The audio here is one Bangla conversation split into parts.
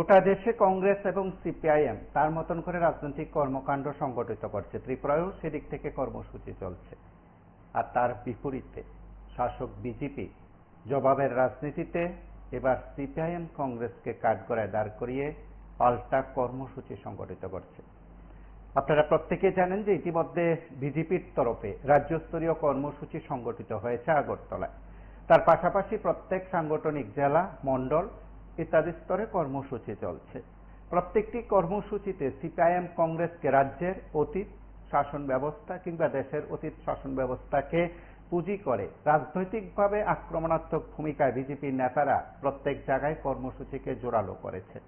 গোটা দেশে কংগ্রেস এবং সিপিআইএম তার মতন করে রাজনৈতিক কর্মকাণ্ড সংগঠিত করছে। ত্রিপুরায়ও সেদিক থেকে কর্মসূচি চলছে। আর তার বিপরীতে শাসক বিজেপি জবাবের রাজনীতিতে এবার সিপিআইএম কংগ্রেসকে কাঠগড়ায় দাঁড় করিয়ে পাল্টা কর্মসূচি সংগঠিত করছে। আপনারা প্রত্যেকে জানেন যে ইতিমধ্যে বিজেপির তরফে রাজ্যস্তরীয় কর্মসূচি সংগঠিত হয়েছে আগরতলায়। তার পাশাপাশি প্রত্যেক সাংগঠনিক জেলা, মণ্ডল ইত্যাদি স্তরে কর্মসূচি চলছে। প্রত্যেকটি কর্মসূচিতে সিপিআইএম কংগ্রেসকে রাজ্যের অতীত শাসন ব্যবস্থা কিংবা দেশের অতীত শাসন ব্যবস্থাকে পুঁজি করে রাজনৈতিকভাবে আক্রমণাত্মক ভূমিকায় বিজেপির নেতারা প্রত্যেক জায়গায় কর্মসূচিকে জোরালো করেছে।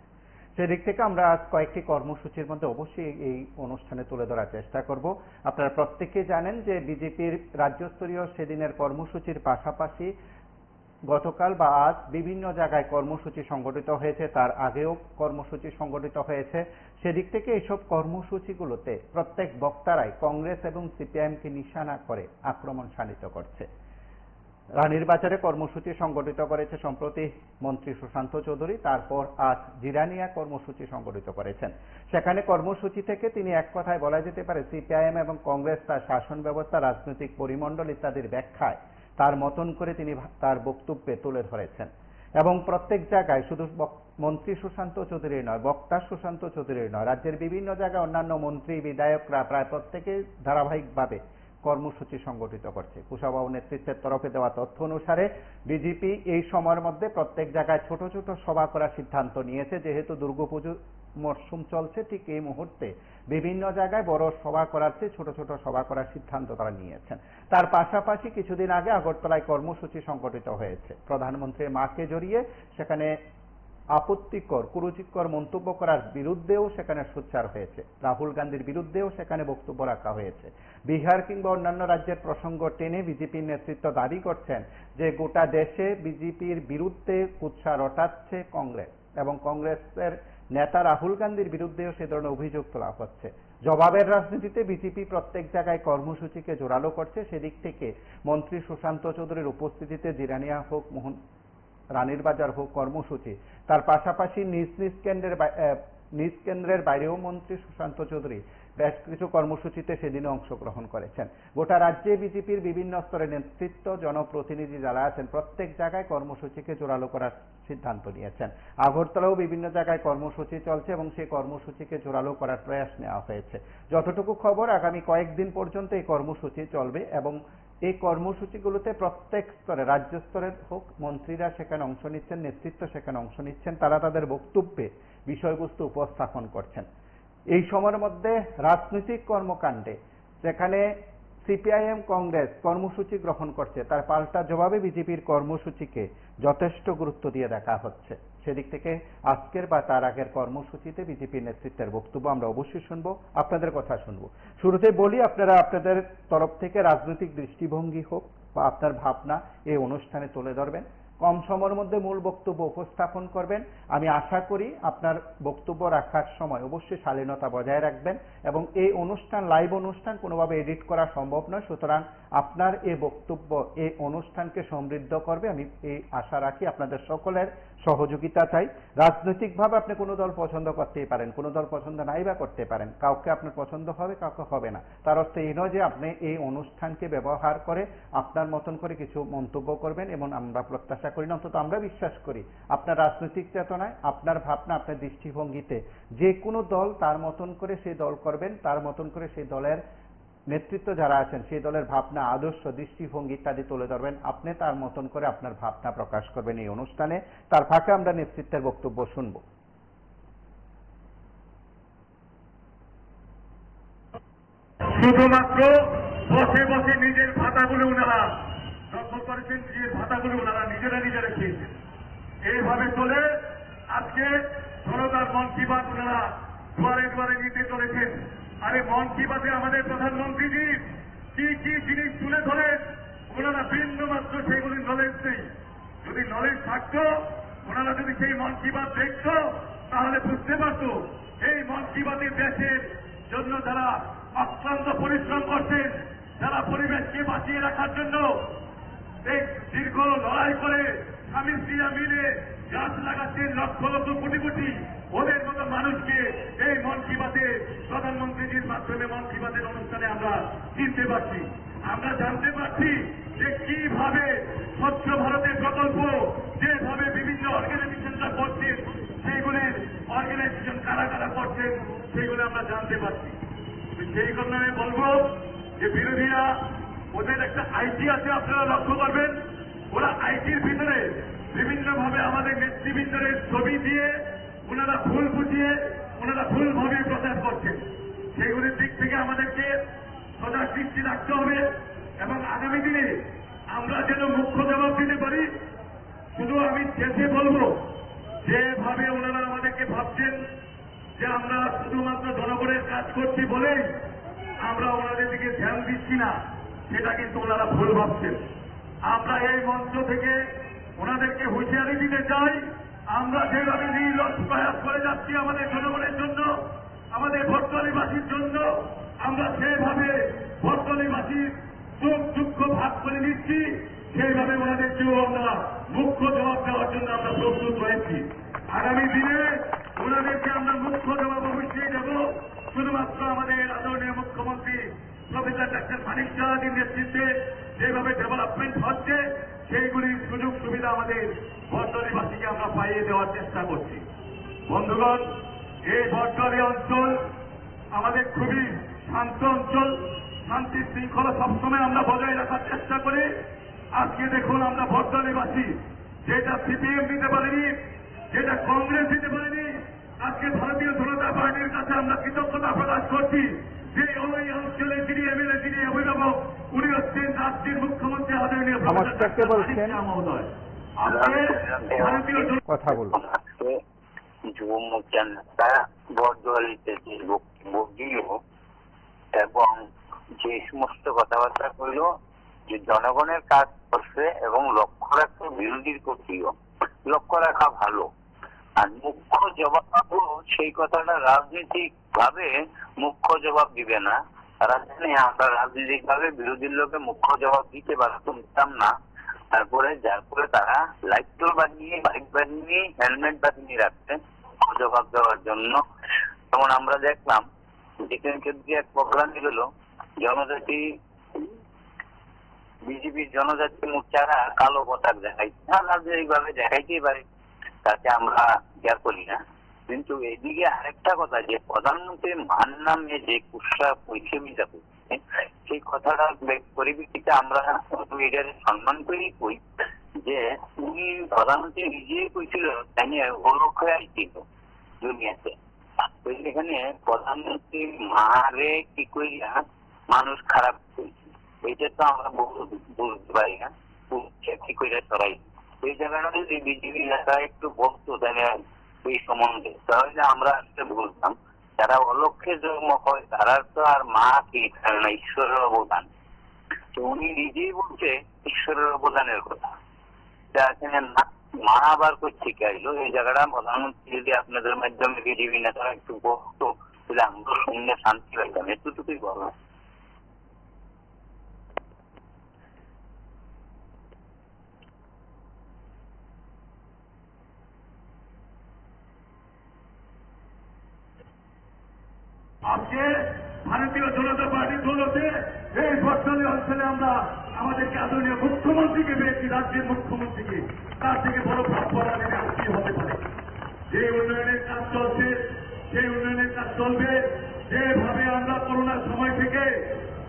সেদিক থেকে আমরা আজ কয়েকটি কর্মসূচির মধ্যে অবশ্যই এই অনুষ্ঠানে তুলে ধরার চেষ্টা করব। আপনারা প্রত্যেকে জানেন যে বিজেপির রাজ্যস্তরীয় সেদিনের কর্মসূচির পাশাপাশি গতকাল বা আজ বিভিন্ন জায়গায় কর্মসূচি সংগঠিত হয়েছে, তার আগেও কর্মসূচি সংগঠিত হয়েছে। সেদিক থেকে এইসব কর্মসূচিগুলোতে প্রত্যেক বক্তারাই কংগ্রেস এবং সিপিআইএমকে নিশানা করে আক্রমণ শাণিত করছে। রানীর বাজারে কর্মসূচি সংগঠিত করেছে সম্প্রতি মন্ত্রী সুশান্ত চৌধুরী, তারপর আজ জিরানিয়া কর্মসূচি সংগঠিত করেছেন। সেখানে কর্মসূচি থেকে তিনি এক কথায় বলা যেতে পারে সিপিআইএম এবং কংগ্রেস তার শাসন ব্যবস্থা, রাজনৈতিক পরিমণ্ডল ইত্যাদির ব্যাখ্যায় তার মতন করে তিনি তার বক্তব্যে তুলে ধরেছেন। এবং প্রত্যেক জায়গায় শুধু মন্ত্রী সুশান্ত চৌধুরী নয়, বক্তা সুশান্ত চৌধুরী নয়, রাজ্যের বিভিন্ন জায়গায় অন্যান্য মন্ত্রী, বিধায়করা প্রায় প্রত্যেকে ধারাবাহিকভাবে কর্মসূচি সংগঠিত করছে। কুশাবাবু নেতৃত্বের তরফে দেওয়া তথ্য অনুসারে বিজেপি এই সময়ের মধ্যে প্রত্যেক জায়গায় ছোট ছোট সভা করার সিদ্ধান্ত নিয়েছে। যেহেতু দুর্গাপুজো মরশুম চলছে, ঠিক এই মুহূর্তে বিভিন্ন জায়গায় বড় সভা করার চেয়ে ছোট ছোট সভা করার সিদ্ধান্ত তারা নিয়েছেন। তার পাশাপাশি কিছুদিন আগে আগরতলায় কর্মসূচি সংগঠিত হয়েছে। প্রধানমন্ত্রীর মাকে জড়িয়ে সেখানে আপত্তিকর, কুরুচিকর মন্তব্য করার বিরুদ্ধেও সেখানে সোচ্চার হয়েছে। রাহুল গান্ধীর বিরুদ্ধেও সেখানে বক্তব্য রাখা হয়েছে। বিহার কিংবা অন্যান্য রাজ্যের প্রসঙ্গ টেনে বিজেপির নেতৃত্ব দাবি করছেন যে গোটা দেশে বিজেপির বিরুদ্ধে কুৎসা রটাচ্ছে কংগ্রেস, এবং কংগ্রেসের নেতা রাহুল গান্ধীর বিরুদ্ধেও সে ধরনের অভিযোগ তোলা হচ্ছে। জবাবের রাজনীতিতে বিজেপি প্রত্যেক জায়গায় কর্মসূচিকে জোরালো করছে। সেদিক থেকে মন্ত্রী সুশান্ত চৌধুরীর উপস্থিতিতে জিরানিয়া হোক, রানীর বাজার হোক কর্মসূচি, তার পাশাপাশি নিজ কেন্দ্রের বাইরেও মন্ত্রী সুশান্ত চৌধুরী বেশ কিছু কর্মসূচিতে সেদিনে অংশগ্রহণ করেছেন। গোটা রাজ্যে বিজেপির বিভিন্ন স্তরের নেতৃত্ব, জনপ্রতিনিধি যারা আছেন প্রত্যেক জায়গায় কর্মসূচিকে জোরালো করার সিদ্ধান্ত নিয়েছেন। আগরতলাও বিভিন্ন জায়গায় কর্মসূচি চলছে এবং সেই কর্মসূচিকে জোরালো করার প্রয়াস নেওয়া হয়েছে। যতটুকু খবর, আগামী কয়েকদিন পর্যন্ত এই কর্মসূচি চলবে এবং এই কর্মসূচিগুলোতে প্রত্যেক স্তরে, রাজ্য স্তরের হোক, মন্ত্রীরা সেখানে অংশ নিচ্ছেন, নেতৃত্ব সেখানে অংশ নিচ্ছেন, তারা তাদের বক্তব্যে বিষয়বস্তু উপস্থাপন করছেন। এই সময়ের মধ্যে রাজনৈতিক কর্মকাণ্ডে যেখানে সিপিআইএম কংগ্রেস কর্মসূচি গ্রহণ করছে, তার পাল্টা জবাবে বিজেপির কর্মসূচিকে যথেষ্ট গুরুত্ব দিয়ে দেখা হচ্ছে। সেদিক থেকে আজকের বা তার আগের কর্মসূচিতে বিজেপির নেতৃত্বের বক্তব্য আমরা অবশ্যই শুনবো, আপনাদের কথা শুনবো। শুরুতে বলি, আপনারা আপনাদের তরফ থেকে রাজনৈতিক দৃষ্টিভঙ্গি হোক বা আপনার ভাবনা এই অনুষ্ঠানে তুলে ধরবেন। কম সময়ের মধ্যে মূল বক্তব্য উপস্থাপন করবেন। আমি আশা করি আপনার বক্তব্য রাখার সময় অবশ্যই শালীনতা বজায় রাখবেন এবং এই অনুষ্ঠান, লাইভ অনুষ্ঠান কোনোভাবে এডিট করা সম্ভব নয়, সুতরাং আপনার এই বক্তব্য এই অনুষ্ঠানকে সমৃদ্ধ করবে, আমি এই আশা রাখি। আপনাদের সকলের সহযোগিতা চাই। রাজনৈতিকভাবে আপনি কোনো দল পছন্দ করতেই পারেন, কোনো দল পছন্দ নাই বা করতে পারেন, কাউকে আপনার পছন্দ হবে, কাউকে হবে না। তার অর্থ এই নয় যে আপনি এই অনুষ্ঠানকে ব্যবহার করে আপনার মতন করে কিছু মন্তব্য করবেন, এবং আমরা প্রত্যাশা করি না, অন্তত আমরা বিশ্বাস করি আপনার রাজনৈতিক চেতনায়, আপনার ভাবনা, আপনার দৃষ্টিভঙ্গিতে যে কোনো দল তার মতন করে সেই দল করবেন, তার মতন করে সেই দলের নেতৃত্ব যারা আছেন সেই দলের ভাবনা, আদর্শ, দৃষ্টিভঙ্গি ইত্যাদি তুলে ধরবেন। আপনি তার মতন করে আপনার ভাবনা প্রকাশ করবেন এই অনুষ্ঠানে। তার ফাঁকে আমরা নেতৃত্বের বক্তব্য শুনব। শুধুমাত্র বসে বসে নিজের ভাতাগুলো ওনারা দখল করেছেন, নিজের ভাতাগুলো ওনারা নিজেরা খেয়েছেন। এইভাবে চলে আজকে জনতার মন কি বাত ওনারা দুয়ারে দুয়ারে নিতে চলেছেন। আরে মন কি বাতে আমাদের প্রধানমন্ত্রীজি কি কি জিনিস তুলে ধরেন, ওনারা বিন্দু মাত্র সেগুলি নলেজ নেই। যদি নলেজ থাকতো, ওনারা যদি সেই মন কি বাত দেখতো, তাহলে বুঝতে পারতো এই মন কি বাতের দেশের জন্য যারা অক্লান্ত পরিশ্রম করছেন, যারা পরিবেশকে বাঁচিয়ে রাখার জন্য এই দীর্ঘ লড়াই করে স্বামী স্ত্রীরা মিলে গাছ লাগাচ্ছেন লক্ষ লক্ষ কোটি কোটি, ওদের মতো মানুষকে এই মন কি বাতে প্রধানমন্ত্রীজির মাধ্যমে মন কি বাতের অনুষ্ঠানে আমরা চিনতে পারছি। আমরা জানতে পারছি যে কিভাবে স্বচ্ছ ভারতের প্রকল্প যেভাবে বিভিন্ন অর্গানাইজেশনরা করছেন, সেইগুলির অর্গানাইজেশন কারা কারা করছেন সেইগুলো আমরা জানতে পারছি। সেই কারণে আমি বলবো যে বিরোধীরা ওদের একটা আইটি আছে, আপনারা লক্ষ্য করবেন, ওরা আইটির ভিতরে বিভিন্নভাবে আমাদের নেতৃবৃন্দের ছবি দিয়ে ওনারা ভুল বুঝিয়ে ওনারা ভুলভাবে প্রচার করছেন। সেইগুলির দিক থেকে আমাদেরকে সজাগ দৃষ্টি রাখতে হবে এবং আগামী দিনে আমরা যেন মুখ্য জবাব দিতে পারি। শুধু আমি শেষে বলবো, যেভাবে ওনারা আমাদেরকে ভাবছেন যে আমরা শুধুমাত্র জনগণের কাজ করছি বলেই আমরা ওনাদের দিকে ধ্যান দিচ্ছি না, সেটা কিন্তু ওনারা ভুল ভাবছেন। আমরা এই মঞ্চ থেকে ওনাদেরকে হুঁশিয়ারি দিতে চাই, আমরা যেভাবে নির্লস প্রয়াস করে যাচ্ছি আমাদের জনগণের জন্য, আমাদের ভট্টলীবাসীর জন্য, আমরা সেভাবে ভট্টলীবাসীর সুখ দুঃখ ভাগ করে নিচ্ছি, সেইভাবে ওনাদেরকেও আমরা মুখ্য জবাব দেওয়ার জন্য আমরা প্রস্তুত রয়েছি। আগামী দিনে ওনাদেরকে আমরা মুখ্য জবাব অবশ্যই দেব। শুধুমাত্র আমাদের আদরণীয় মুখ্যমন্ত্রী প্রফেসর ডক্টর মানিক সাহাদির নেতৃত্বে যেভাবে ডেভেলপমেন্ট হচ্ছে সেইগুলির সুযোগ সুবিধা আমাদের ভট্টলীবাসীকে আমরা পাইয়ে দেওয়ার চেষ্টা করছি। বন্ধুগণ, এই ভট্টলী অঞ্চল আমাদের খুবই শান্ত অঞ্চল, শান্তি শৃঙ্খলা সবসময় আমরা বজায় রাখার চেষ্টা করি। আজকে দেখুন আমরা ভট্টলীবাসী যেটা সিপিএম দিতে পারেনি, যেটা কংগ্রেস দিতে পারেনি, আজকে ভারতীয় জনতা পার্টির কাছে আমরা কৃতজ্ঞতা প্রকাশ করছি যে ওই অঞ্চলের যিনি এমএলএ, যিনি অভিভাবক, উনি হচ্ছেন রাজ্যের মুখ্যমন্ত্রী আদরণীয় নমস্কারকে বলছেন মহোদয়। কথা বলুন। যুব মোর্চার নেতা বরদোয়ালিতে যে বক্তব্য দিল এবং যে সমস্ত কথাবার্তা কইল যে জনগণের কাজ করছে এবং লক্ষ্য রাখতে বিরোধীর প্রতিও লক্ষ্য রাখা ভালো। আর মুখ্য জবাব সেই কথাটা রাজনৈতিক ভাবে মুখ্য জবাব দিবে না। তারা জানে আমরা রাজনৈতিক ভাবে বিরোধীর লোকে মুখ্য জবাব দিতে পারতাম না, তারপরে যার ফলে তারা লাইট বানিয়ে, বাইক বানিয়ে, হেলমেট বানিয়ে রাখছে জবাব দেওয়ার জন্য। যেমন আমরা দেখলাম যেখানে এক প্রোগ্রাম গেল জনজাতি বিজেপির জনজাতি মোর্চারা কালো পতাক দেখাইছে, রাজনৈতিক ভাবে দেখাইতেই পারে, তাতে আমরা ইয়া করি না। কিন্তু এদিকে আরেকটা কথা, যে প্রধানমন্ত্রীর মান নামে যে কুৎসা পরিষেবিতা করছে সেই কথাটা পরিপ্রেক্ষিতে আমরা এটার সম্মান করেই কই যে উনি প্রধানমন্ত্রী নিজেই কইছিল তাই অলক্ষ আইছিল দুনিয়াতে। এখানে প্রধানমন্ত্রী মারে কি কইরা মানুষ খারাপ করছে, এটা তো আমরা বুঝতে পারি না কি কইরা সরাই। এই জায়গাটা যদি বিজেপি এলাকায় একটু বলতো তাহলে এই সম্বন্ধে, তাহলে আমরা আসলে বলতাম যারা অলক্ষ্যে জন্ম হয় তারা তো আর মা কি থাকে না, ঈশ্বরের অবদান। তো উনি নিজেই বলছে ঈশ্বরের অবদানের কথা, মা আবার করছে কে আইলো। এই জায়গাটা প্রধানমন্ত্রী যদি আপনাদের মাধ্যমে বিজেপি নেতারা একটু বলতো তাহলে আমরা শুনলে শান্তি পাইতাম। এতটুকুই বলা। আজকে ভারতীয় জনতা পার্টির দৌলতে এই ভট্টলী অঞ্চলে আমরা আমাদেরকে আদরণীয় মুখ্যমন্ত্রীকে পেয়েছি, রাজ্যের মুখ্যমন্ত্রীকে। তার থেকে বড় প্রাপ্য আমাদের আর কি হতে পারে? যে উন্নয়নের কাজ চলছে সেই উন্নয়নের কাজ চলবে। যেভাবে আমরা করোনার সময় থেকে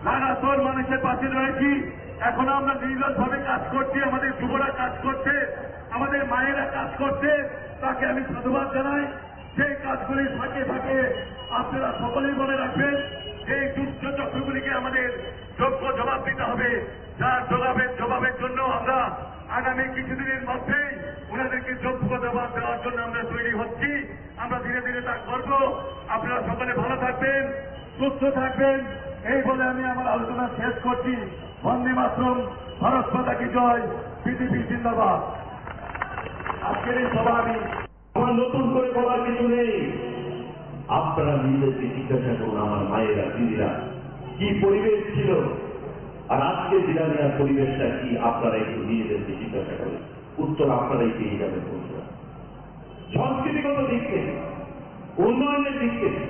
লাগাতার মানুষের পাশে রয়েছি, এখন আমরা নির্লসভাবে কাজ করছি, আমাদের যুবরা কাজ করছে, আমাদের মায়েরা কাজ করছে, তাকে আমি সাধুবাদ জানাই। সেই কাজগুলির ফাঁকে ফাঁকে আপনারা সকলেই মনে রাখবেন এই দুষ্ট চক্রগুলিকে আমাদের যোগ্য জবাব দিতে হবে। যার জবাবের জন্য আমরা আগামী কিছুদিনের মধ্যেই ওনাদেরকে যোগ্য জবাব দেওয়ার জন্য আমরা তৈরি হচ্ছি। আমরা ধীরে ধীরে তা করব। আপনারা সকলে ভালো থাকবেন, সুস্থ থাকবেন, এই বলে আমি আমার আলোচনা শেষ করছি। বন্দে মাতরম, ভারত মাতা কি জয়, বিজেপি জিন্দাবাদ। আজকের এই সভা আমি আমার নতুন করে বলার কিছু নেই। আপনারা নিজেদেরকে জিজ্ঞাসা করুন, আমার মায়েরা দিদিরা কি পরিবেশ ছিল আর আজকে জিলানিয়ার পরিবেশটা কি, আপনারা একটু নিজেদেরকে জিজ্ঞাসা করেন, উত্তর আপনারাই পেয়ে যাবেন। বন্ধুরা, সংস্কৃতিগত দিক থেকে উন্নয়নের দিক থেকে,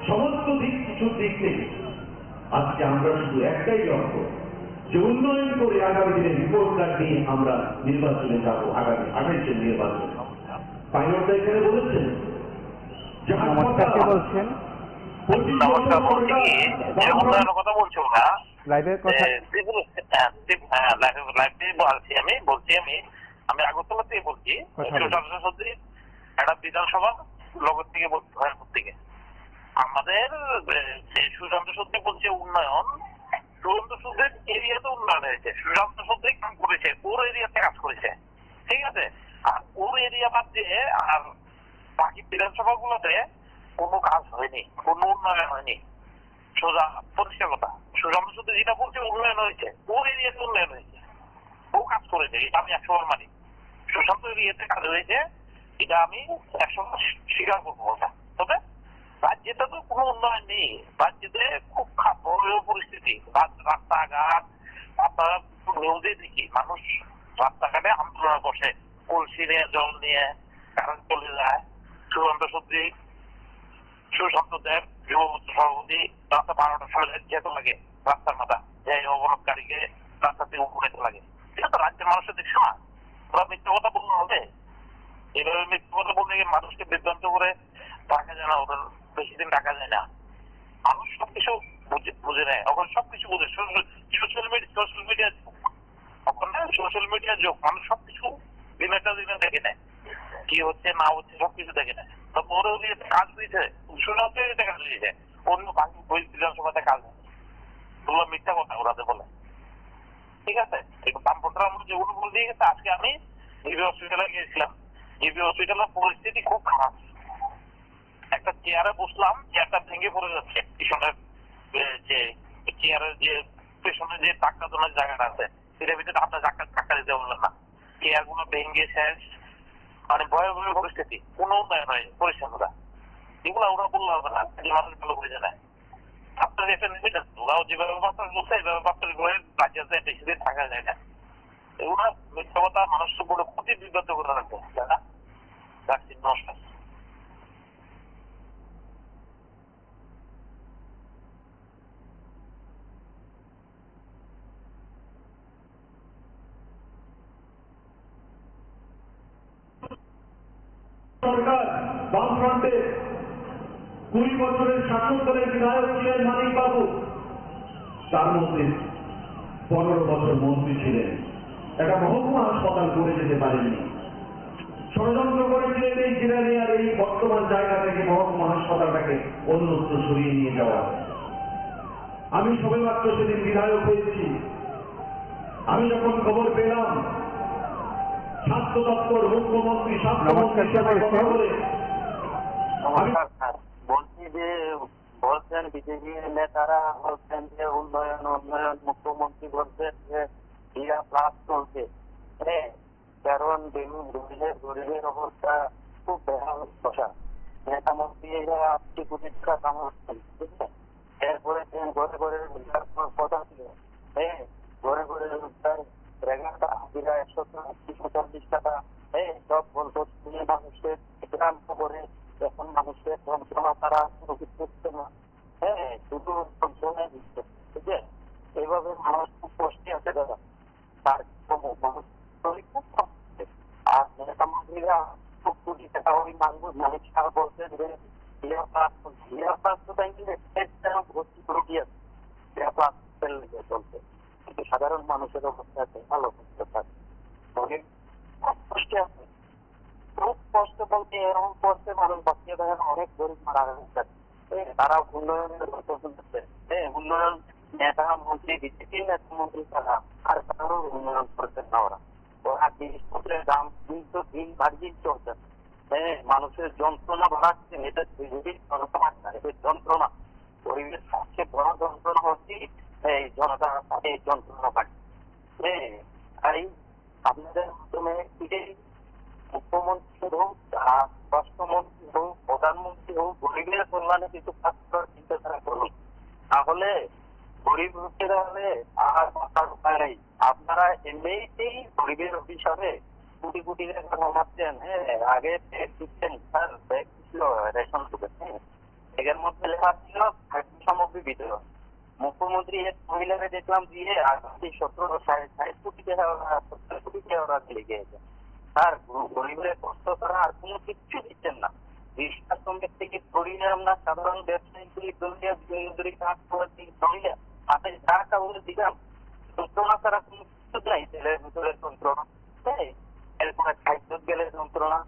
সমস্ত কিছুর দিক থেকে আজকে আমরা শুধু একটাই লক্ষ্য, যে উন্নয়ন করে আগামী দিনে রিপোর্ট কার্ড নিয়ে আমরা নির্বাচনে যাব, আগামী যে নির্বাচন। পাইলটরা এখানে বলেছেন যে নমস্কার, কে বলছেন? নমস্কার, বলছি কি যে উন্নয়নের কথা বলছি ওরা লাইভের কথা লাইভে বলছি আমি আগরতলা থেকে বলছি। একটা বিধানসভা লগর থেকে ভয়পুর থেকে আমাদের সুশান্ত সত্যি বলছে উন্নয়ন, সুশান্ত সত্যির এরিয়াতে উন্নয়ন হয়েছে, সুশান্ত সত্যি কাম করেছে, ওর এরিয়াতে কাজ করেছে, ঠিক আছে। আর ওর এরিয়া বাদ দিয়ে আর বাকি বিধানসভা গুলোতে কোনো কাজ হয়নি, কোনো উন্নয়ন হয়নি। সোজা পরিষ্কার কথা, সুশান্ত সত্যি যেটা বলছে উন্নয়ন হয়েছে, ওর এরিয়াতে উন্নয়ন হয়েছে, ও কাজ করেছে, এটা আমি 100 বার মানি। সুশান্ত এরিয়াতে কাজ হয়েছে, এটা আমি 100 বার স্বীকার করবো ওটা। তবে রাজ্যেতে তো কোনো উন্নয়ন নেই, রাজ্যেতে খুব বড় পরিস্থিতি, রাস্তাঘাট আপনারা নিউজে দেখি মানুষ রাস্তাঘাটে আন্দোলন বসে, কলসি নিয়ে জল নিয়ে, কারেন্ট চলে যায়। সুশান্ত দেব যুব সভাপতি রাস্তা 12টার সময় যেতে লাগে রাস্তার মাথা, যে অবরোধকারীকে রাস্তা থেকে উঠতে লাগে। এটা তো রাজ্যের মানুষের দেখছে না, ওরা মিথ্যা কথা বলতে হবে। এইভাবে মিথ্যা কথা বলতে গিয়ে মানুষকে বিভ্রান্ত করে টাকা যায় না, ওদের বেশি দিন টাকা যায় না। মানুষ সবকিছু বুঝে নেয়, ওখানে সবকিছু বুঝে। সোশ্যাল মিডিয়া ওখানে সোশ্যাল মিডিয়ার যোগ, মানুষ সবকিছু দিনেটা দিনে দেখে নেয়, কি হচ্ছে না হচ্ছে সবকিছু দেখে নেয়। তো ওরা কাজ দিয়েছে, সুশান্ত কাজ দিয়েছে, অন্য বাকি বিধানসভাতে কাজ নেই। ওগুলো মিথ্যা কথা ওরাতে বলে, ঠিক আছে। বামপন্থীরা আমরা যেগুলো বলে দিয়ে গেছে। আজকে আমি জিবি হসপিটালে গিয়েছিলাম, জিবি হসপিটালের পরিস্থিতি খুব খারাপ। একটা চেয়ারে বসলাম, চেয়ারটা ভেঙে পড়ে যাচ্ছে, পিছনের যে চেয়ারের যে পেছনে যে টাক্কা তোলার জায়গাটা আছে, সেটার ভিতরে আপনার টাক্কা দিতে বললেন না, চেয়ার গুলো ভেঙে শেষ, মানে ভয়াবহ পরিস্থিতি, কোনো উন্নয়ন হয় পরিচ্ছন্নতা। এগুলো ওরা বললে হবে না, মানুষ ভালো বুঝে নেয়। আপনার একটা নিবেদন, ওরাও যেভাবে বার্তা বলছে এইভাবে বার্তা করে রাজ্যে বেশি দিন থাকা যায় না। এগুলো মিথ্যা কথা, মানুষকে বলে ক্ষতি বিব্রত করে রাখবে, তাই না? রাখছি, নমস্কার। সরকার বামফ্রন্টে 20 বছরের শাসক দলের বিধায়ক ছিলেন মানিক বাবু, তার মধ্যে 15 বছর মন্ত্রী ছিলেন, একটা মহকুমা হাসপাতাল করে যেতে পারেননি। ষড়যন্ত্র করেছিলেন এই জিরানিয়ার এই বর্তমান জায়গা থেকে মহকুমা হাসপাতালটাকে অন্যত্র সরিয়ে নিয়ে যাওয়া। আমি সবেমাত্র সেদিন বিধায়ক হয়েছি, আমি যখন খবর পেলাম স্বাস্থ্য দপ্তর, মুখ্যমন্ত্রী, স্বাস্থ্যমন্ত্রীর সাথে কথা বলে বলছি যে বলছেন বিজেপি নেতারা বলছেন যে উন্নয়ন উন্নয়ন, মুখ্যমন্ত্রী বলছেন যে ক্রিয়া প্লাস চলছে, কারণ গরিবের অবস্থা খুব বেহাল দশা। নেতা মন্ত্রী আজকে কোটি টাকা কামাচ্ছেন, ঠিক আছে। এরপরে ঘরে ঘরে রোজগার কথা ছিল, ঘরে ঘরে রোজগার রেগাটা হাজিরা 140 টাকা, সব বলতো মানুষের গ্রাম করে। এখন মানুষের যন্ত্রণা তারা করছে না, শুধু যন্ত্রণা দিচ্ছে, ঠিক আছে। এইভাবে মানুষ খুব কষ্টে আছে দাদা, তার মানুষ খুব কষ্ট। আর নেতা মন্ত্রীরা খুব কোটি টাকা ওই মালিক সারা বলছেন যে ভর্তি করে দিয়েছে, চলছে, কিন্তু সাধারণ মানুষের অবস্থা আছে ভালো করতে পারে, খুব কষ্টে আছে। খুব কষ্ট বলতে এরকম করছে মানুষ বাঁচিয়ে দেখেন, অনেক গরিব মারা গেছে, তারা উন্নয়নের গল্প শুনতেছে। উন্নয়ন নেতা মন্ত্রী, বিজেপি নেতা মন্ত্রী তারা, আর কারোর উন্নয়ন করছে না। ওরা জিনিসপত্রের দাম কিন্তু দিন বাড়িয়ে চলছে, মানুষের যন্ত্রণা বাড়াচ্ছে। এটা বিজেপির যন্ত্রণা, পরিবেশ সবচেয়ে বড় যন্ত্রণা হচ্ছে এই জনতা, এই যন্ত্রণা বাড়ছে। তাই আপনাদের মাধ্যমে মুখ্যমন্ত্রী হোক, স্বাস্থ্যমন্ত্রী হোক, প্রধানমন্ত্রী হোক, গরিবের কল্যাণে কিছু কাজ করার চিন্তাধারা করুন, তাহলে গরিব লোকেরা হলে আর বাঁচার উপায় নেই। আপনারা এমনিতেই গরিবের অভিশাপে কোটি কোটি টাকা কমাচ্ছেন, আগে ব্যাগ দিচ্ছেন, স্যার ব্যাগ ছিল রেশন থেকে, হ্যাঁ, এর মধ্যে লেখা ছিল খাদ্য সামগ্রী বিতরণ। মুখ্যমন্ত্রী এক মহিলাকে দেখলাম দিয়ে আর 17 60 কোটি টাকা ওরা দিয়ে গিয়েছে। আর গরিবের কষ্ট করা আর কোনো কিচ্ছু দিচ্ছেন না। রিক্সা শ্রমিক থেকে ধরিয়ে আমরা সাধারণ ব্যবসায়ীগুলি ধরিয়ে দৈনন্দিন কাজ করেছি ধরিয়ে হাতে যা কাউকে দিলাম, যন্ত্রণা ছাড়া কোনো কিছু নাই। তেলের ভিতরে যন্ত্রণা, হ্যাঁ, এরপরে খাদ্য গেলে যন্ত্রণা,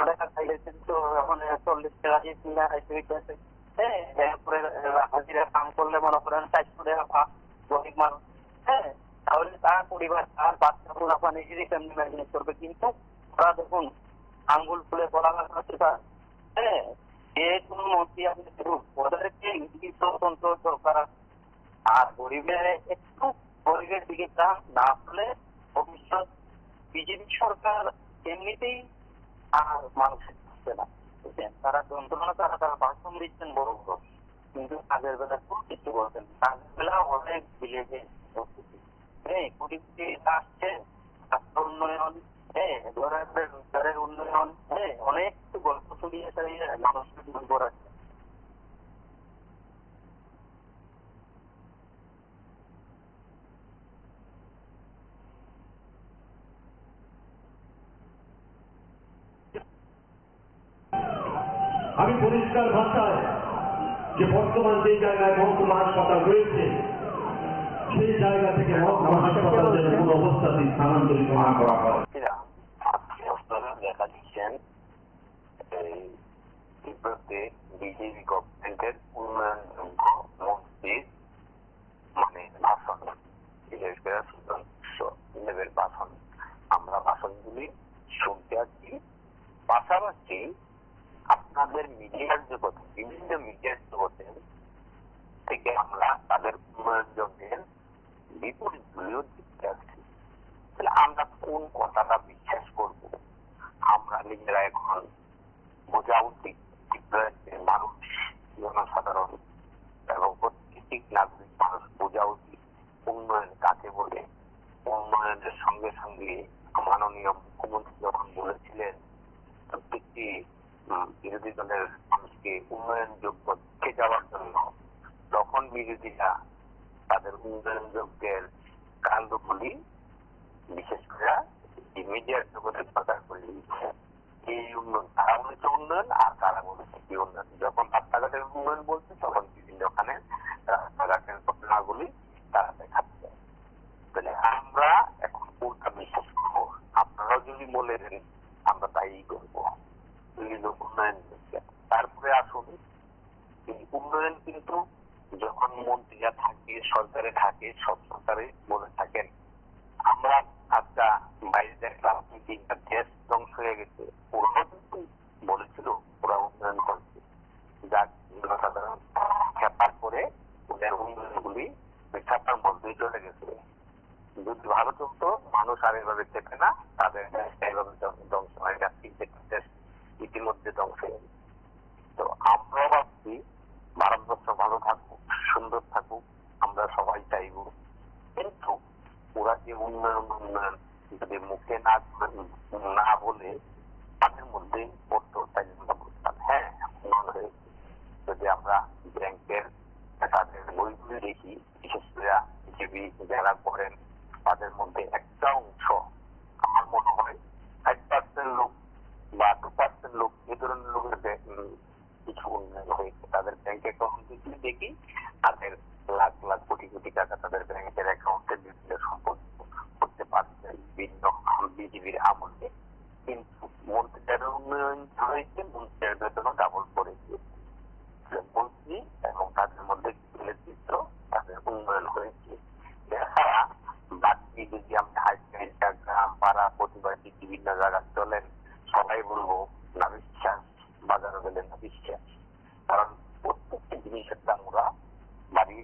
টাকা খাইলে কিন্তু এখন 40 টাকা দিয়ে কিনা খাইতে হইতেছে, হ্যাঁ, এরপরে হাজিরা কাম করলে মনে করেন 400 টাকা পাঁচ গরিব মানুষ, হ্যাঁ, তাহলে তার পরিবার তার বাচ্চা পোলাপা নিজেরই কেমনি ম্যানেজ করবে। কিন্তু ওরা দেখুন আঙ্গুল ফুলে বলা হচ্ছে, হ্যাঁ, যে কোনো মন্ত্রী আপনি দেখুন ওদেরকে তন্ত্র দরকার আছে। আর গরিবের একটু গরিবের দিকে না হলে ভবিষ্যৎ বিজেপি সরকার এমনিতেই আর মানুষের থাকবে না। বুঝলেন, তারা যন্ত্রণা তারা ভাষণ দিচ্ছেন বড় বড়, কিন্তু কাজের বেলা খুব কিছু বলছেন। কাজের বেলা অনেক বিলেজে কোটি কোটি আসছে, রাস্তা উন্নয়ন, হ্যাঁ, রোজগারের উন্নয়ন, হ্যাঁ, অনেক কিছু গল্প শুনিয়ে চালিয়ে মানুষকে দূর করাচ্ছে। আমি পরিষ্কার ভাষায় যে বর্তমান যে জায়গায় মহকুমা হাসপাতাল রয়েছে সেই জায়গা থেকে মহকুমা হাসপাতাল যেন কোন অবস্থাতেই স্থানান্তরিত না করা হয়। আজকে আপনারা দেখা দিচ্ছেন এই ত্রিপুরাতে বিজেপি গভর্নমেন্টের উন্নয়নযোগ্য মন্ত্রীর মানে ভাষণ, বিশেষ করে সুতরাং ভাষণ, আমরা ভাষণগুলি শুনতে আসছি। পাশাপাশি আপনাদের মিডিয়ার জগতে, বিভিন্ন মিডিয়ার জগতে থেকে আমরা তাদের উন্নয়ন যোগের বিপরীত গুলিও দেখতে আসছি। তাহলে আমরা কোন কথাটা বিশ্বাস করব? আমরা নিজেরা এখন বোঝা উচিত মানুষ, জনসাধারণ এবং প্রত্যেক নাগরিক মানুষ বোঝা উচিত উন্নয়ন কাকে বলে। উন্নয়নের সঙ্গে সঙ্গে মাননীয় মুখ্যমন্ত্রী যখন বলেছিলেন প্রত্যেকটি বিরোধী দলের মানুষকে উন্নয়ন যোগ্য দেখে যাওয়ার জন্য, তখন বিরোধীরা তাদের উন্নয়ন যোগ্যের কাণ্ডগুলি বিশেষ করে মিডিয়ার জগতে প্রচার করে দিচ্ছে। এই উন্নয়ন তারা বলেছে উন্নয়ন, আর তারা বলেছে কি উন্নয়ন। যখন রাস্তাঘাটের উন্নয়ন বলছে তখন বিভিন্নখানে রাস্তাঘাটের ঘটনাগুলি তারা দেখাচ্ছে। তাহলে আমরা এখন কোনটা বিশ্বাস করবো? আপনারাও যদি বলে দেন আমরা তাই করবো। উন্নয়ন তারপরে আসুন, এই উন্নয়ন কিন্তু যখন মন্ত্রীরা থাকে, সরকারে থাকে, সব সরকারে বলে থাকেন। আমরা আজকে বাইরে দেখলাম তিনটা দেশ ধ্বংস হয়ে গেছে, ওরাও কিন্তু বলেছিল ওরা উন্নয়ন করছে, যার জনসাধারণ খেপার করে ওদের উন্নয়নগুলি খেপার মধ্যেই চলে গেছে। যদি ভালো চলতো মানুষ আর এভাবে চেপে না, তাদের এইভাবে ধ্বংস হয়ে গেছে, দেশ ইতিমধ্যে ধ্বংস হয়ে গেছে। তো আমরা ভাবছি ভারতবর্ষ ভালো থাকুক, সুন্দর থাকুক, আমরা সবাই চাইব। কিন্তু ওরা যে উন্নয়ন যদি মুখে না বলে তাদের মধ্যে পড়তো, তাই আমরা বুঝতাম হ্যাঁ উন্নয়ন হয়েছে। যদি আমরা ব্যাংকের তাদের বইগুলি দেখি, বিশেষ করে বিজেপি যারা করেন তাদের মধ্যে একটা অংশ আমার মনে হয় 5% লোক বা 2% লোক, এ ধরনের লোকের কিছু উন্নয়ন হয়েছে। তাদের ব্যাংক অ্যাকাউন্ট দেখি তাদের লাখ লাখ কোটি কোটি টাকা তাদের ব্যাংকের অ্যাকাউন্টে বিভিন্ন সম্পদ করতে পারছে বিভিন্ন বিজেপির আমলে। কিন্তু মন্ত্রীদের উন্নয়ন হয়েছে, মন্ত্রীর বেতনও ডাবল করেছে। মন্ত্রী এবং তাদের মধ্যে নেতৃত্ব তাদের উন্নয়ন হয়েছে। এছাড়া বাকি যদি আমরা হাইস্কুল, গ্রাম, পাড়া, প্রতিবাদী বিভিন্ন জায়গায় চলেন, সবাই বলবো না বিশ্বাস, বাজারে গেলে না বিশ্বাস। কারণ প্রত্যেকটি জিনিসের দাম ওরা বাড়িয়ে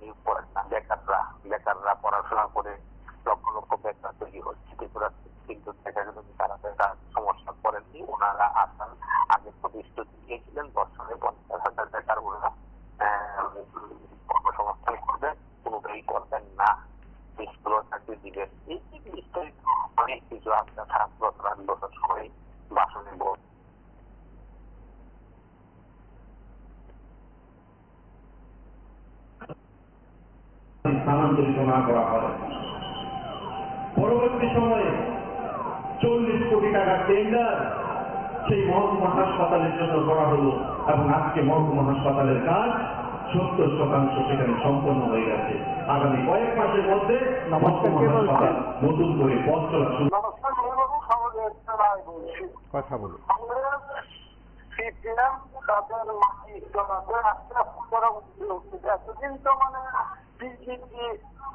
নিয়োগ করেন না। বেকাররা পড়াশোনা করে লক্ষ লক্ষ বেকার তৈরি হচ্ছে ত্রিপুরা, কিন্তু দেখা গেল যে তারা বেকার সমস্যা করেননি। ওনারা আসার আগে প্রতিশ্রুতি দিয়েছিলেন বছরে 50,000 বেকার ওনারা কর্মসংস্থান করবেন, কোনোটাই করবেন না। স্কুল চাকরি দিবেন, এই বিস্তারিত অনেক কিছু আপনার 7 বছর 8 বছর সময় বাসনে বল স্থানান্তরিত না করা হয়। পরবর্তী সময়ে 40 কোটি টাকার টেন্ডার সেই মহকুমা হাসপাতালের জন্য করা হলো এবং আজকে মহকুমা হাসপাতালের কাজ 70% সেখানে সম্পন্ন হয়ে গেছে। আগামী কয়েক মাসের মধ্যে মহকুমা হাসপাতাল নতুন করে পথ চলা শুরু। কথা বলুন। সিপিএম তাদের মাটি চলাতে একটা করা উচিত। এতদিন তো মানে বিজেপি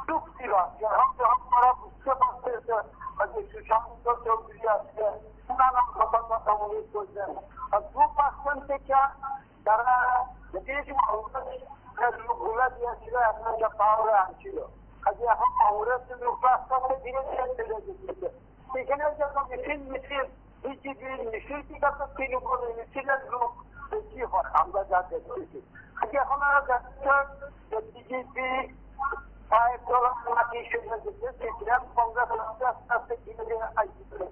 চুপ ছিল, যখন তারা বুঝতে পারছে যে সুশান্ত চৌধুরী আজকে নানান কথা উল্লেখ করছেন। আর 2% থেকে তারা লোকগুলা দিয়েছিল একটা পাওয়ারে আনছিল। কাজে এখন কংগ্রেসের লোকরা আস্তে আস্তে ধীরে ধীরে ছেড়ে দিচ্ছে। সেখানে যখন মিছিল বিজেপির মিছিল টিকা তো তৃণমূল মিছিলের লোক বেশি হয় আমরা যা দেখতেছি। এখন বিজেপি পায়ের তলার মাটি সেখানে দিচ্ছে, সিপিএম কংগ্রেস আস্তে আস্তে আস্তে ধীরে ধীরে আসছে।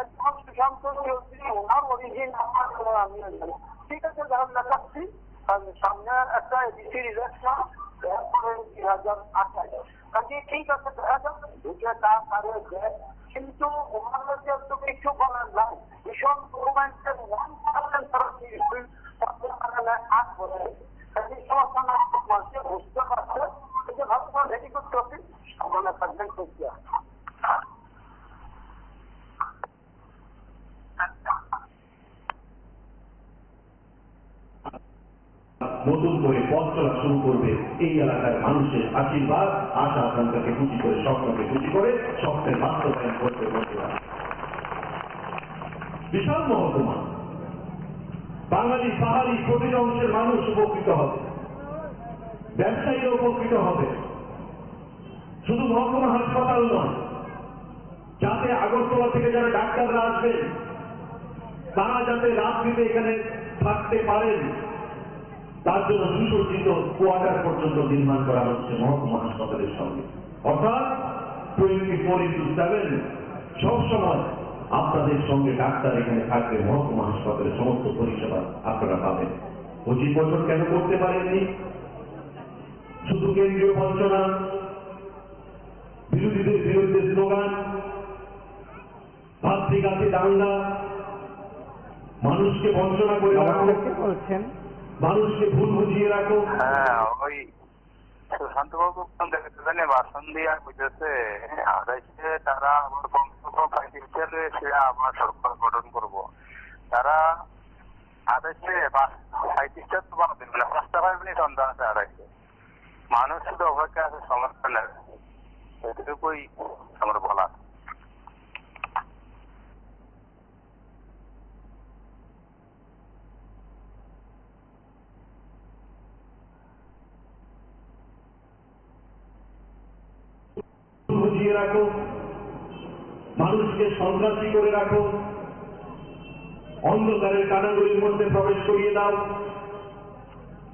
এখন সুশান্ত চৌধুরী ওনার অরিজিন আমি জানি। ঠিক আছে, যারা দেখাচ্ছি সামনে একটা এবিসি ইলেকশন, এরপরে 2028। কাজে ঠিক আছে, দেখা যাক ঢুকে তা পারে দেয়, কিন্তু ওনাদের তো কিছু বলার নাই। ভীষণ গভর্নমেন্টের 1% তারা করতে পারে না 8 বছর। এই সমস্যা না মানুষে বুঝতে পারছে। কিন্তু ভাবতে ভেরি গুড টপিক, সামনে থাকবেন করতে। নতুন করে পথ চলা শুরু করবে এই এলাকার মানুষের আশীর্বাদ, আশা আকাঙ্ক্ষাকে খুশি করে, স্বপ্নকে খুশি করে স্বপ্নের বাস্তবায়ন করতে বন্ধুরা। বিশাল মহকুমা, বাঙালি পাহাড়ি প্রতিটা অংশের মানুষ উপকৃত হবে, ব্যবসায়ীরা উপকৃত হবে। শুধু মহকুমা হাসপাতাল নয়, যাতে আগরতলা থেকে যারা ডাক্তাররা আসবেন তারা যাতে রাত্রিতে এখানে থাকতে পারেন তার জন্য সুসজ্জিত কোয়ার্টার পর্যন্ত নির্মাণ করা হচ্ছে মহকুমা হাসপাতালের সঙ্গে। অর্থাৎ 24/7 সবসময় আপনাদের সঙ্গে ডাক্তার এখানে থাকবে। মহকুমা হাসপাতালের সমস্ত পরিষেবা আপনারা পাবেন। 25 বছর কেন করতে পারেননি? শুধু কেন্দ্রীয় বঞ্চনা, বিরোধীদের বিরুদ্ধে স্লোগান, ভাতৃঘাতী দাঙ্গা, মানুষকে বঞ্চনা করে রাখো, বলছেন মানুষকে ভুল বুঝিয়ে রাখো। হ্যাঁ, ওই সুশান্ত বাবু জানে ভাষণ দিয়া বুঝেছে আদাইছে তারা আবার ফাইন্যান্সিয়াল এসে আবার সরকার গঠন করবো। তারা আদাইছে 35 তো বাড়বেন না, 5 টাকার সন্ধ্যা আছে আড়াইছে। মানুষ শুধু অপেক্ষা আছে সমর্থনের, এটুকুই আমার বলা। বুঝিয়ে রাখো, মানুষকে সন্ত্রাসী করে রাখো, অন্ধকারের কানাগড়ির মধ্যে প্রবেশ করিয়ে দাও।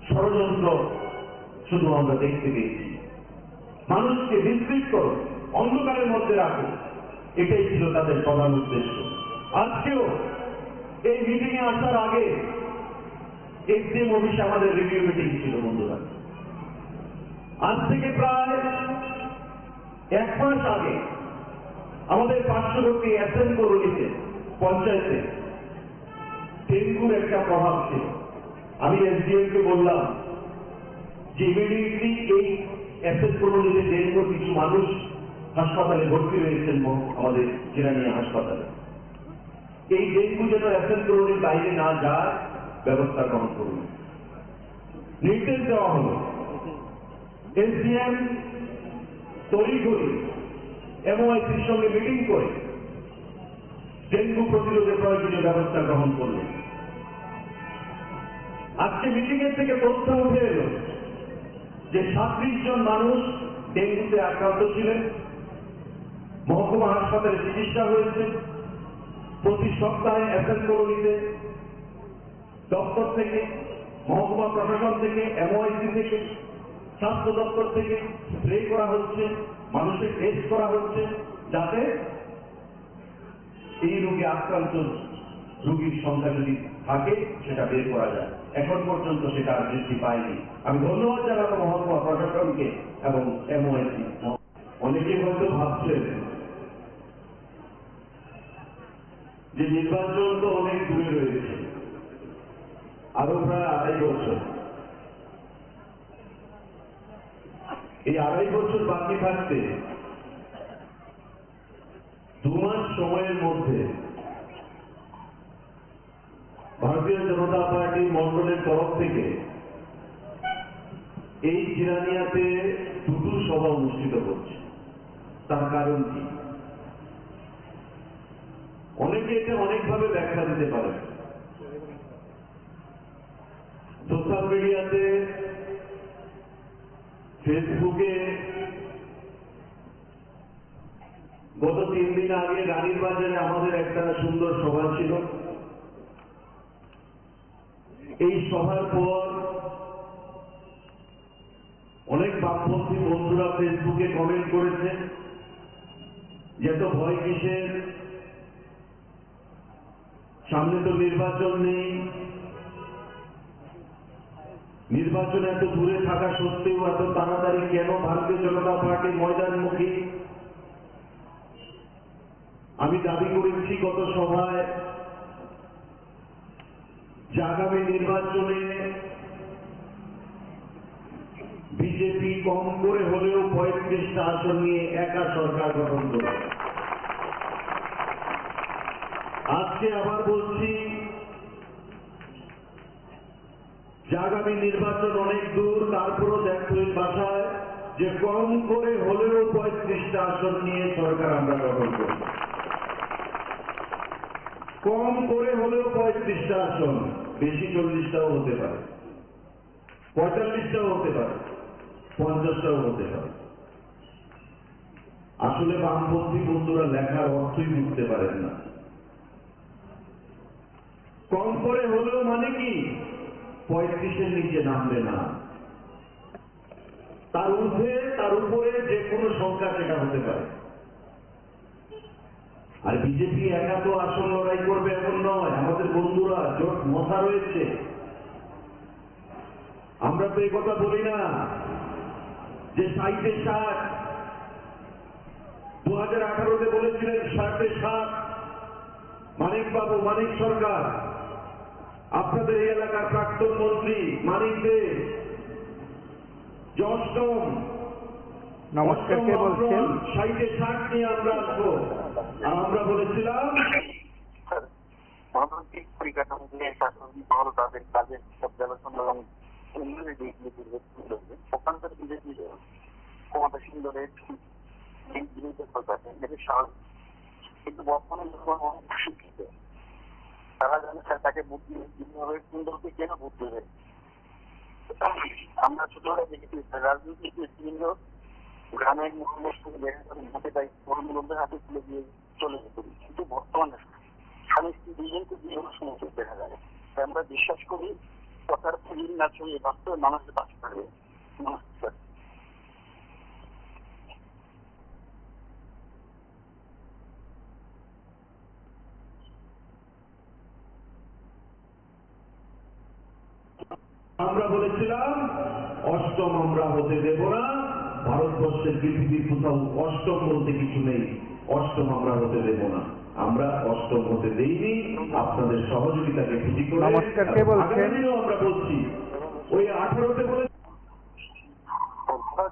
ষড়যন্ত্র শুধু আমরা দেখতে পেয়েছি। মানুষকে বিস্তৃত করো, অন্ধকারের মধ্যে রাখো, এটাই ছিল তাদের প্রধান উদ্দেশ্য। আজকেও এই মিটিং এ আসার আগে এসডিএম অফিসে আমাদের রিভিউ মিটিং ছিল বন্ধুরা। আজ থেকে প্রায় 1 মাস আগে আমাদের পার্শ্ববর্তী এসএন কলোনিতে পঞ্চায়েতে ডেঙ্গুর একটা প্রভাব ছিল। আমি এসডিএম কে বললাম যে ইমিডিয়েটলি এই এসএন কলোনিতে ডেঙ্গুর কিছু মানুষ হাসপাতালে ভর্তি রয়েছেন আমাদের জিরানিয়া হাসপাতালে। এই ডেঙ্গু যেন এসএন কলোনির বাইরে না যায় ব্যবস্থা গ্রহণ করুন। নির্দেশ দেওয়া হল। এসডিএম তড়িঘড়ি এমওআইসির সঙ্গে মিটিং করে ডেঙ্গু প্রতিরোধে প্রয়োজনীয় ব্যবস্থা গ্রহণ করলেন। আজকে মিটিং এর থেকে তথ্য উঠে এলো যে 37 জন মানুষ ডেঙ্গুতে আক্রান্ত ছিলেন, মহকুমা হাসপাতালে চিকিৎসা হয়েছে। প্রতি সপ্তাহে এসএন কলোনিতে দপ্তর থেকে, মহকুমা প্রশাসন থেকে, এমওআইসি থেকে, স্বাস্থ্য দপ্তর থেকে স্প্রে করা হচ্ছে, মানুষের টেস্ট করা হচ্ছে, যাতে এই রোগে আক্রান্ত রোগীর সংখ্যা যদি থাকে সেটা বের করা যায়। এখন পর্যন্ত সেটা আর বৃদ্ধি পায়নি। আমি ধন্যবাদ জানাবো মহকুমা প্রশাসনকে এবং এমওআইসি। অনেকে হয়তো ভাবছেন যে নির্বাচন তো অনেক দূরে রয়েছে, আরো প্রায় 2.5 বছর। এই 2.5 বছর বাকি থাকতে 2 মাস সময়ের মধ্যে ভারতীয় জনতা পার্টি মন্ডলের তরফ থেকে এই জিরানিয়াতে 2টো সভা অনুষ্ঠিত হচ্ছে। তার কারণ কি? অনেকে এটা অনেকভাবে ব্যাখ্যা দিতে পারে। সোশ্যাল মিডিয়াতে, ফেসবুকে গত 3 দিন আগে রানীর বাজারে আমাদের একটা সুন্দর সভা ছিল। এই সভার পর অনেক বামপন্থী বন্ধুরা ফেসবুকে কমেন্ট করেছে যে এত ভয় কিসের, সামনে তো নির্বাচন নেই, নির্বাচন এত দূরে থাকা সত্ত্বেও এত তাড়াতাড়ি কেন ভারতীয় জনতা পার্টি ময়দানমুখী। আমি দাবি করেছি গত সভায় যে আগামী নির্বাচনে বিজেপি কম করে হলেও 35টা আসন নিয়ে একা সরকার গঠন করবে। আজকে আবার বলছি যে আগামী নির্বাচন অনেক দূর, তারপরও দেখতে বাসায় যে কম করে হলেও 35টা আসন নিয়ে সরকার আমরা গঠন করব। কম করে হলেও 35টা আসন, বেশি 40টাও হতে পারে, 45টাও হতে পারে, 50টাও হতে পারে। আসলে বামপন্থী বন্ধুরা লেখার অর্থই বুঝতে পারেন না। কম করে হলেও মানে কি 35-এর নিচে নামবে না, তার ঊর্ধ্বে তার উপরে যে কোনো সংখ্যা সেটা হতে পারে। আর বিজেপি একা তো আসন লড়াই করবে এমন নয়, আমাদের বন্ধুরা জোট মশা রয়েছে। আমরা তো এই কথা বলি না যে 60-এ 60, 2018-তে বলেছিলেন 60-এ 60। মানিক বাবু, মানিক সরকার, আপনাদের এই এলাকার প্রাক্তন মন্ত্রী মানিক দে, অষ্টম নমস্কার, কে বলছেন? 60-এ 60 নিয়ে আমরা আসবো। আর আমরা বলেছিলাম গণতান্ত্রিক পরিকাঠামো নিয়ে শাসক দল তাদের কাজের পর্যালোচনা এবং উন্নয়নের দিক নির্দেশ ওখানকার বিজেপি ক্ষমতাসীন দলের বিরুদ্ধে করতেছে, এটা স্বাভাবিক। কিন্তু বর্তমানে জনগণ অনেক শিক্ষিত, তারা জানে তাকে ভোট দিবে কিভাবে, কোন দলকে কেন ভোট দেবে। আমরা ছোটবেলায় দেখেছি রাজনৈতিক নেতৃবৃন্দ গ্রামের ভোটে তাই তরুণদের হাতে তুলে দিয়ে চলে যেত, কিন্তু বর্তমানে স্বামী স্ত্রী দুজনকে জীবনের সমস্যা দেখা যায়। তাই আমরা বিশ্বাস করি কথার ফিরিয়ে না ছড়িয়ে বাস্তবে মানুষের পাশে থাকবে। নমস্কার। আমরা বলেছিলাম অষ্টম আমরা হতে দেব না। ভারতবর্ষের পৃথিবীর কোথাও অষ্টম বলতে কিছু নেই, অষ্টম আমরা হতে দেব না। আমরা অষ্টম হতে দেইনি, আপনাদের সহযোগিতাকে খুশি করে। নমস্কার, কে বলছেন? আমরা বলছি ওই 18-তে বলে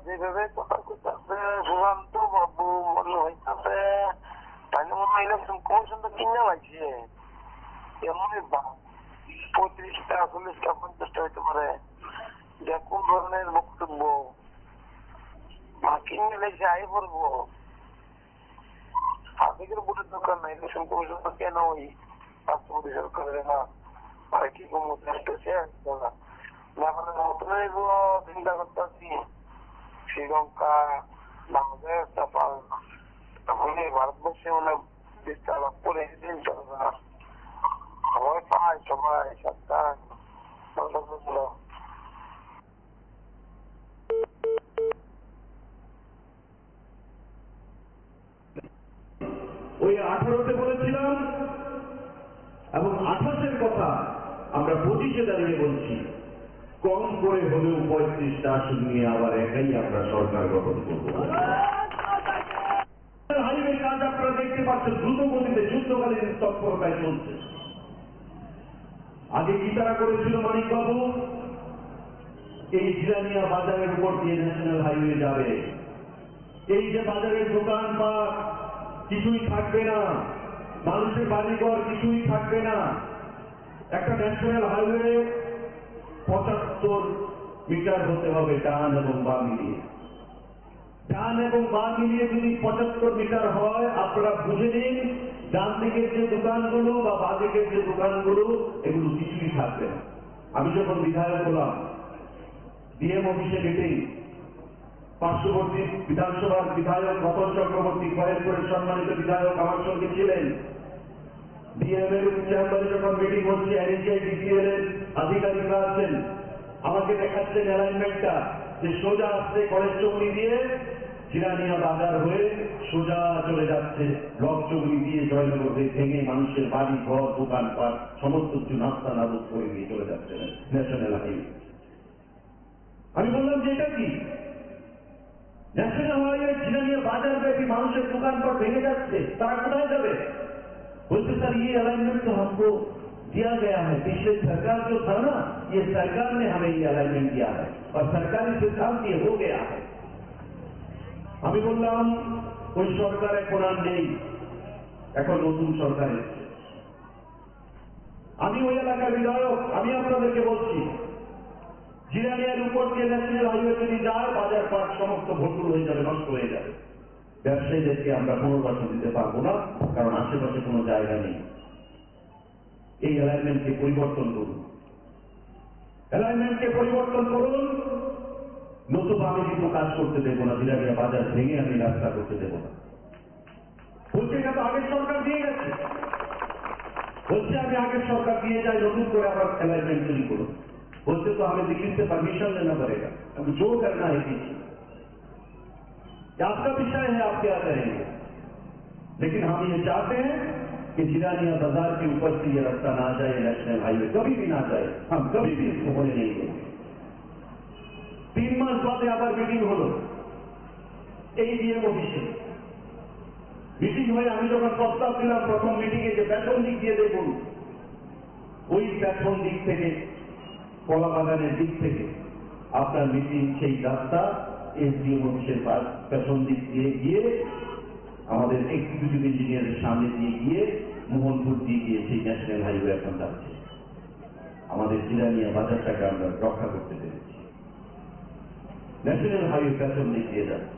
যেভাবে কথা করতেছে ভূরান্ত বাবু মনে হইতেছে তাহলে মনে হয় ইলেকশন কমিশন তো কিনে লাগছে এমনই 35টা 40টা 50টা হইতে পারে। যা কোন ধরনের বক্তব্য কিনে লেগেছে আই বলবো আবেগের ভোটের দরকার নাই। ইলেকশন কমিশন তো কেন ওই রাষ্ট্রপতি সরকারের না কি কোনো চেষ্টা মানে নতুনই চিন্তা করতেছি শ্রীলঙ্কা, বাংলাদেশ, তারপর ভারতবর্ষে মানে চেষ্টা লাভ করে দিন চলবে না। সবাই পায়, সবাই সরকার ওই 18-তে বলেছিলাম এবং 28-এর কথা আমরা 25-এ দাঁড়িয়ে বলছি, কম করে হলেও 35টা আসন নিয়ে আবার একাই আমরা সরকার গঠন করব। হাইওয়ে কাজ আপনারা দেখতে পাচ্ছেন দ্রুত গতিতে যুদ্ধকালীন তৎপরতায় চলছে। আগে কি তারা করেছিল মানিকবাবু? এই জিরানিয়া বাজারের উপর দিয়ে ন্যাশনাল হাইওয়ে যাবে, এই যে বাজারের দোকানপাট কিছুই থাকবে না, মানুষের বাড়িঘর কিছুই থাকবে না। একটা ন্যাশনাল হাইওয়ে 75 মিটার হতে হবে ডান এবং বাঁ মিলিয়ে। ডান এবং বাঁ মিলিয়ে যদি 75 মিটার হয়, আপনারা বুঝে নিন ডান দিকের যে দোকানগুলো বা বাঁ দিকের যে দোকানগুলো এগুলো কিছুই থাকবে না। আমি যখন বিধায়ক হলাম, ডিএম অফিসে মিটিং, পার্শ্ববর্তী বিধানসভার বিধায়ক রতন চক্রবর্তী, খয়েরপুরের সম্মানিত বিধায়ক আমার সঙ্গে ছিলেন। ডিএম এর চেম্বারে যখন মিটিং হচ্ছে, এনএসআই ডিপিএল এর আধিকারিকরা আছেন, আমাকে দেখাচ্ছেন অ্যালাইনমেন্টটা যে সোজা আসছে কলেজ চৌকি দিয়ে জিরানিয়া বাজার হয়ে সোজা চলে যাচ্ছে ব্লক চৌকি দিয়ে জয়নগর হয়ে ভেঙে মানুষের বাড়ি ঘর দোকানপাট সমস্ত কিছু নাস্তা নাবুদ করে দিয়ে চলে যাচ্ছে ন্যাশনাল হাইওয়ে। আমি বললাম যে এটা কি ন্যাশনাল হাইওয়ে জিরানিয়া বাজার ব্যাপী মানুষের দোকানপাট ভেঙে যাচ্ছে, তারা কোথায় যাবে? बोलते सर ये अलाइनमेंट तो हमको दिया गया है, पिछले सरकार जो था ना, ये सरकार ने हमें ये अलाइनमेंट दिया है और सरकारी सिद्धांत ये हो गया है। আমি বললাম ওই সরকার এখন আর নেই, এখন নতুন সরকার এসেছে। আমি ওই এলাকার বিধায়ক, আমি আপনাদেরকে বলছি জিরানিয়ার উপর দিয়ে ন্যাশনাল হাইওয়ে যদি যায়, বাজার পাট সমস্ত ভণ্ডুল হয়ে যাবে, নষ্ট হয়ে যাবে। ব্যবসায়ীদেরকে আমরা পুনর্বাসন দিতে পারবো না, কারণ আশেপাশে কোনো জায়গা নেই। এই অ্যালাইনমেন্টকে পরিবর্তন করুন, অ্যালাইনমেন্টকে পরিবর্তন করুন, নতুবা আমি কিন্তু কাজ করতে দেবো না, জিরানিয়া বাজার ভেঙে আমি রাস্তা করতে দেবো না। বলছে এটা তো আগের সরকার দিয়ে গেছে, বলছে আমি আগের সরকার দিয়ে যাই, নতুন করে আবার অ্যালাইনমেন্ট তৈরি করুন। বলছে তো हमें दिल्ली से परमिशन लेना पड़ेगा, अब जो करना है कीजिए, आपका विषय है, आप क्या करेंगे। लेकिन हम ये चाहते हैं कि जिरानिया बाजार के ऊपर से ये रास्ता ना जाए, नेशनल हाईवे कभी भी ना जाए, हम कभी भी इसको होने नहीं देंगे। 3 মাস বাদে আবার মিটিং হলো এই ডিএম অফিসে। মিটিং হয়ে আমি যখন প্রস্তাব দিলাম প্রথম মিটিংয়ে যে পেছন দিক দিয়ে দেখুন, ওই পেছন দিক থেকে কলা বাগানের দিক থেকে আপনার মিটিং সেই রাস্তা এসডিএম অফিসের পেছন দিক দিয়ে গিয়ে আমাদের এক্সিকিউটিভ ইঞ্জিনিয়ারের সামনে দিয়ে গিয়ে মোহনপুর দিয়ে গিয়ে সেই ন্যাশনাল হাইওয়ে এখন যাচ্ছে। আমাদের জিরানিয়া বাজারটাকে আমরা রক্ষা করতে পেরেছি। ন্যাশনাল হাইওয়ে পেছন দিক দিয়ে যাচ্ছে।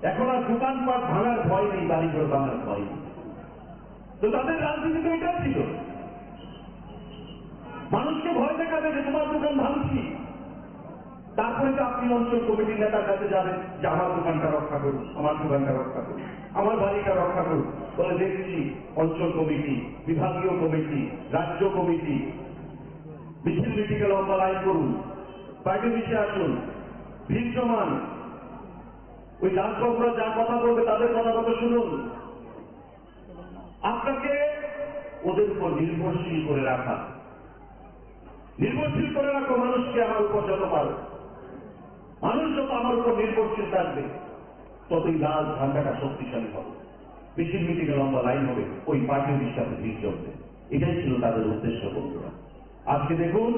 এখন আর দোকানপাট ভাঙার ভয় নেই, বাড়িঘর ভাঙার ভয় নেই। তো তাদের রাজনীতি তো এটা ছিল, মানুষকে ভয় দেখাবে যে তোমার দোকান ভাঙছি, তারপরে তো আপনি অঞ্চল কমিটির নেতার কাছে যাবেন যে আমার দোকানটা রক্ষা করুন, আমার দোকানটা রক্ষা করুন, আমার বাড়িটা রক্ষা করুন। বলে দেখছি অঞ্চল কমিটি, বিভাগীয় কমিটি, রাজ্য কমিটি মিছিল মিটিংয়ে লম্বা লাইন করুন, পার্টি মিশে আসুন, ভিড় জমান, ওই রাজবাবুরা যা কথা বলবে তাদের কথা মতো শুনুন। আপনাকে ওদের উপর নির্ভরশীল করে রাখা, নির্ভরশীল করে রাখো মানুষকে আমার উপর যত পারো। মানুষ যত আমার উপর নির্ভরশীল থাকবে ততই লাল ঝান্ডাটা শক্তিশালী হবে, মিছিল মিটিংয়ে লম্বা লাইন হবে, ওই পার্টি অফিসটাতে ভিড় জমবে। এটাই ছিল তাদের উদ্দেশ্য। বন্ধুরা, আজকে দেখুন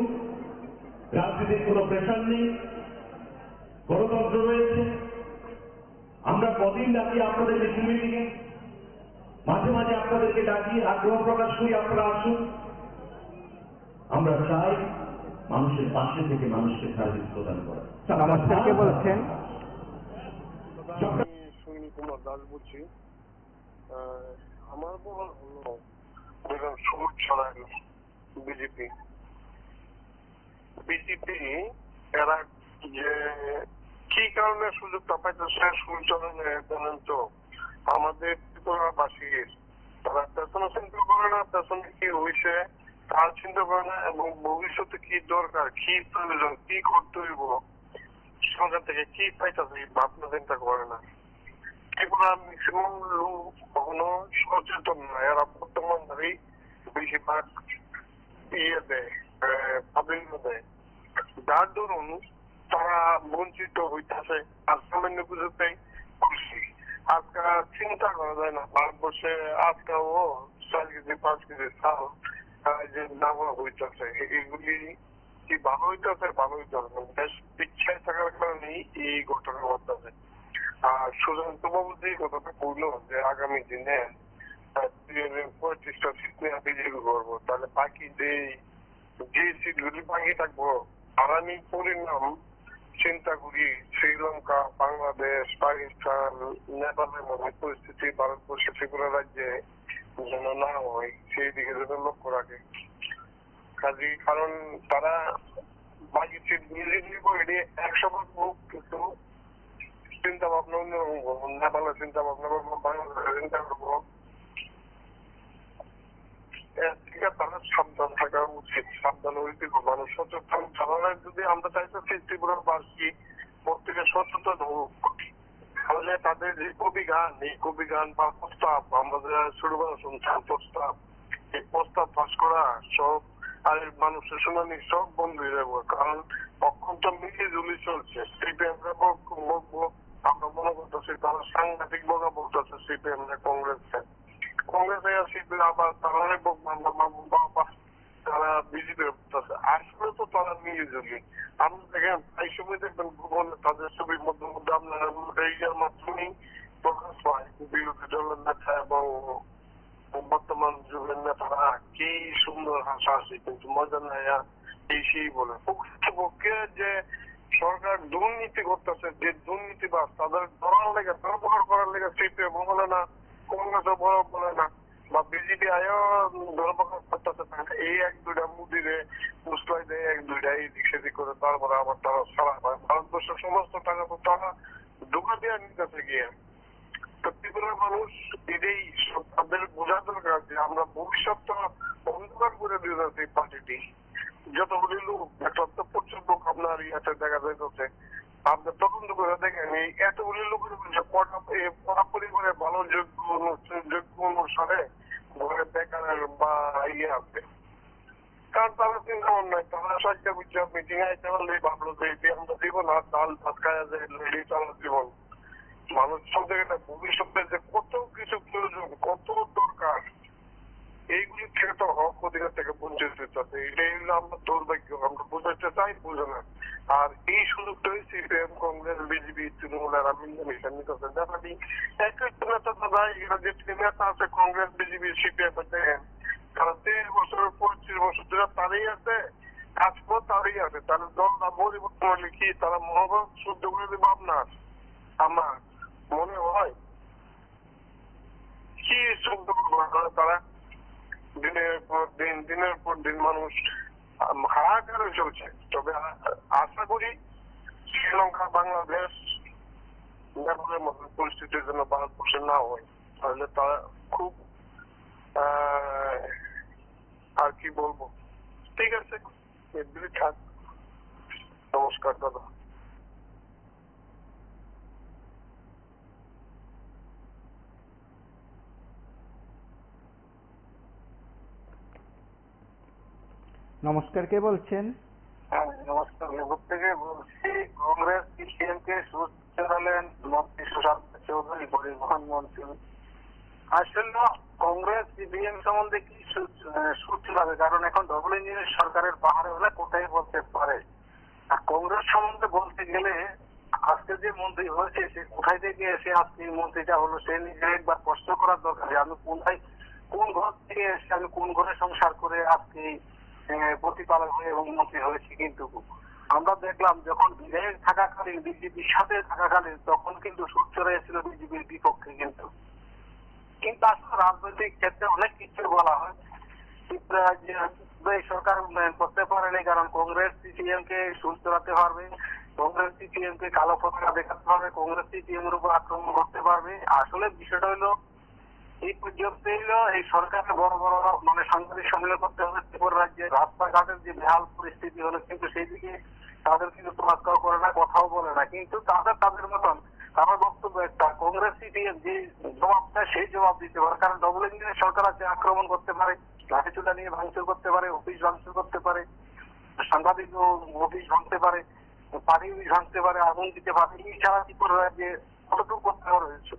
রাজনীতির কোনো প্রেশার নেই, গণতন্ত্র রয়েছে। আমরা কদিন ডাকি আপনাদের মিছিল মিটিংয়ে, মাঝে মাঝে আপনাদেরকে ডাকি, আগ্রহ প্রকাশ করি আপনারা আসুন। আমরা চাই মানুষের পাশে থেকে মানুষকে সার্ভিস প্রদান করা। নমস্কার, কে বলছেন? আমি সুনীল কুমার দাস বলছি। আমার বলার হলো বেগম সুমিত সরাই বিজেপি বিজেপি এরা যে কি কারণে সুযোগটা পাইতেছে সুচরণে বলেন তো, আমাদের ত্রিপুরাবাসীর তারা পেছনে চিন্তা করে না, পেছনে কি হয়েছে তার চিন্তা করে না, এবং ভবিষ্যতে কি দরকার, কি প্রয়োজন, কি করতে হইব, সরকার থেকে কি পাইতেছে ভাবনা চিন্তা করে না। ত্রিপুরা ম্যাক্সিমাম লোক কখনো সচেতন না, এরা বর্তমান ধরেই বেশিরভাগ ইয়ে দেয়, পাবলিক দেয়, যার দরুন তারা বঞ্চিত হইতেছে। আর সামান্য কিছুতে খুশি। আজকাল চিন্তা করা যায় না ভারতবর্ষে আজকাল 4 কেজি 5 কেজি চাল যে দাম হইতেছে, এগুলি কি ভালো হইতেছে? ভালো হইতেছে দেশ ইচ্ছায় থাকার কারণেই এই ঘটনা ঘটতেছে। আর সুশান্ত বাবু যে কথাটা বললো যে আগামী দিনে 35টা সিট নিয়ে বিজেপি করবো, তাহলে বাকি যে সিটগুলি বাকি থাকবো আর আমি পরিণাম চিন্তা করি শ্রীলঙ্কা, বাংলাদেশ, পাকিস্তান, নেপালের মধ্যে পরিস্থিতি ভারতবর্ষে ত্রিপুরা রাজ্যে যেন না হয় সেই দিকে যেন লক্ষ্য রাখে। কাজে কারণ তারা বাকি সিট মিলিয়ে নিব এটি 100% হোক, কিন্তু চিন্তা ভাবনা অন্যরকম করবো, নেপালের চিন্তা ভাবনা করবো, বাংলাদেশের চিন্তা করবো। ঠিক আছে, তারা সাবধান থাকা উচিত, সাবধান হইতে মানুষ সচেতন। তারা যদি আমরা চাইতেছি ত্রিপুরার বাসী প্রত্যেকে সচেতন হোক, তাহলে তাদের যে কবি গান, এই কবি গান বা প্রস্তাব আমরা যারা ছোটবেলা শুনতাম প্রস্তাব, এই প্রস্তাব পাস করা সব আর মানুষের শুনানি সব বন্ধ হয়ে যাবো। কারণ অত্যন্ত মিলিয়ে ঝুলি চলছে। সিপিএমরা বকবো, আমরা মনে করতেছি তারা সাংঘাতিক বকা বলতেছে সিপিএম কংগ্রেসে, কংগ্রেসে সিপিএম আবার তারা তারা বিজেপি আসলে তো তারা মিলিয়ে ঝুলি। আপনি দেখেন এই সময় দেখবেন ভুবনে তাদের ছবির মধ্যে মধ্যে আপনারা এইটার মাধ্যমেই প্রকাশ পায় বিরোধী দলের নেতা এবং বর্তমান যুগের নেতারা কি সুন্দর হাসাহাসি, কিন্তু মজা নেয় এই সেই বলে পক্ষে যে সরকার দুর্নীতি করতেছে, যে দুর্নীতিবাদ তাদের ধরার লেগে ধরপকড় করার লেগে সিপিএম বলে না, কংগ্রেসও বলে না, বা বিজেপি আয়ও ধরপকড় করতেছে। এই 1-2টা মুদিরে মুসলাই দেয়, 1-2টা এদিক সেদিক করে, তারপরে আবার তারা ছাড়া পায়। ভারতবর্ষের সমস্ত টাকা তো তারা ঢুকা দিয়ে নিতেছে গিয়ে। তো ত্রিপুরার মানুষ এটাই তাদের বোঝা দরকার যে আমরা ভবিষ্যৎটা অন্ধকার করে দিয়ে যাচ্ছি। পার্টিটি যতগুলি লোক, একটা প্রচুর লোক আপনার ইয়াতে দেখা যাইতেছে, আপনি তদন্ত করে দেখেন এই এতগুলি লোকের পড়া পরিবারে ভালো যোগ্য অনুসারে ঘরে বেকারের বা ইয়ে আছে। কারণ তারা চিন্তা নাই, তারা সরকার বিচার মিটিং আইতে পারলে ভাবলো যে আমরা দিব না, ডাল ভাত খাওয়া যায় লেডি চালার জীবন। মানুষ বলতে গেলে ভবিষ্যতে যে কত কিছু প্রয়োজন, কত দরকার, এইগুলি থেকে তো হক অধিকার থেকে বঞ্চিত হচ্ছে। এটাই হলো আমরা দুর্ভাগ্য, আমরা বোঝাতে চাই, বুঝে না। আর এই সুযোগটাই সিপিএম, কংগ্রেস, বিজেপি, তৃণমূল এরা মিলেমিশে নিতেছে। দেখাটি একই নেতা দাদা এরা যে নেতা আছে কংগ্রেস, বিজেপি, সিপিএম দেখেন তারা 23 বছর 25 বছর ধরে তারই আছে, আজকেও তারই আছে। তারা দল না পরিবর্তন হলে কি তারা মনোভাব শুদ্ধ করে দেবো আপনার আমার মনে হয় কি শুদ্ধ তারা দিনের পর দিন মানুষ হাহাকার চলছে। তবে আশা করি শ্রীলঙ্কা, বাংলাদেশ, নেপালের মতো পরিস্থিতির জন্য ভারতবর্ষে না হয়, তাহলে তারা খুব আর কি বলবো। ঠিক আছে, থাক। নমস্কার দাদা। নমস্কার, কে বলছেন? নমস্কার, মেঘুর থেকে বলছি। কংগ্রেস সিপিএমকে সুদ চালালেন মন্ত্রী সুশান্ত চৌধুরী, পরিবহন মন্ত্রী। আসলে কংগ্রেস সিপিএম সম্বন্ধে কি সুদ চালাবে? কারণ এখন ডবল ইঞ্জিনের সরকারের পাহাড়ে হলে কোথায় বলতে পারে। আর কংগ্রেস সম্বন্ধে বলতে গেলে আজকে যে মন্ত্রী হয়েছে সে কোথায় থেকে এসে আজকে মন্ত্রীটা হলো, সে নিজে একবার প্রশ্ন করার দরকার যে আমি কোন ঘর থেকে এসে, আমি কোন ঘরে সংসার করে আজকে প্রতিপালক হয়ে এবং মন্ত্রী হয়েছি। কিন্তু আমরা দেখলাম যখন বিধায়ক থাকাকালীন, বিজেপির সাথে থাকাকালীন, তখন কিন্তু সুদ চড়াইছিল বিজেপির বিপক্ষে। কিন্তু আসলে রাজনৈতিক ক্ষেত্রে অনেক কিছু বলা হয়। এই সরকার উন্নয়ন করতে পারেনি, কারণ কংগ্রেস সিপিএম কে সুর চড়াতে পারবে, কংগ্রেস সিপিএম কে কালো পতাকা দেখাতে পারবে, কংগ্রেস সিপিএম এর উপর আক্রমণ করতে পারবে। আসলে বিষয়টা হলো এই পর্যন্ত এই সরকারকে বড় বড় সাংবাদিক সম্মেলন করতে হবে। ত্রিপুরা রাজ্যে রাস্তাঘাটের যে বেহাল পরিস্থিতি হলো, কিন্তু সেই দিকে তাদের কিন্তু তোয়াক্কাও করে না, কথাও বলে না। কিন্তু তাদের মতন আমার বক্তব্য একটা, কংগ্রেস সিপিএম যে জবাবটা সেই জবাব দিতে পারে, কারণ ডবল ইঞ্জিনের সরকার আছে, আক্রমণ করতে পারে, লাঠিচুলা নিয়ে ভাঙচুর করতে পারে, অফিস ভাঙচুর করতে পারে, সাংবাদিক অফিস ভাঙতে পারে, পানি ভাঙতে পারে, আগুন দিতে পারে। এই ছাড়া ত্রিপুরা রাজ্যে কতটুকু করতে রয়েছে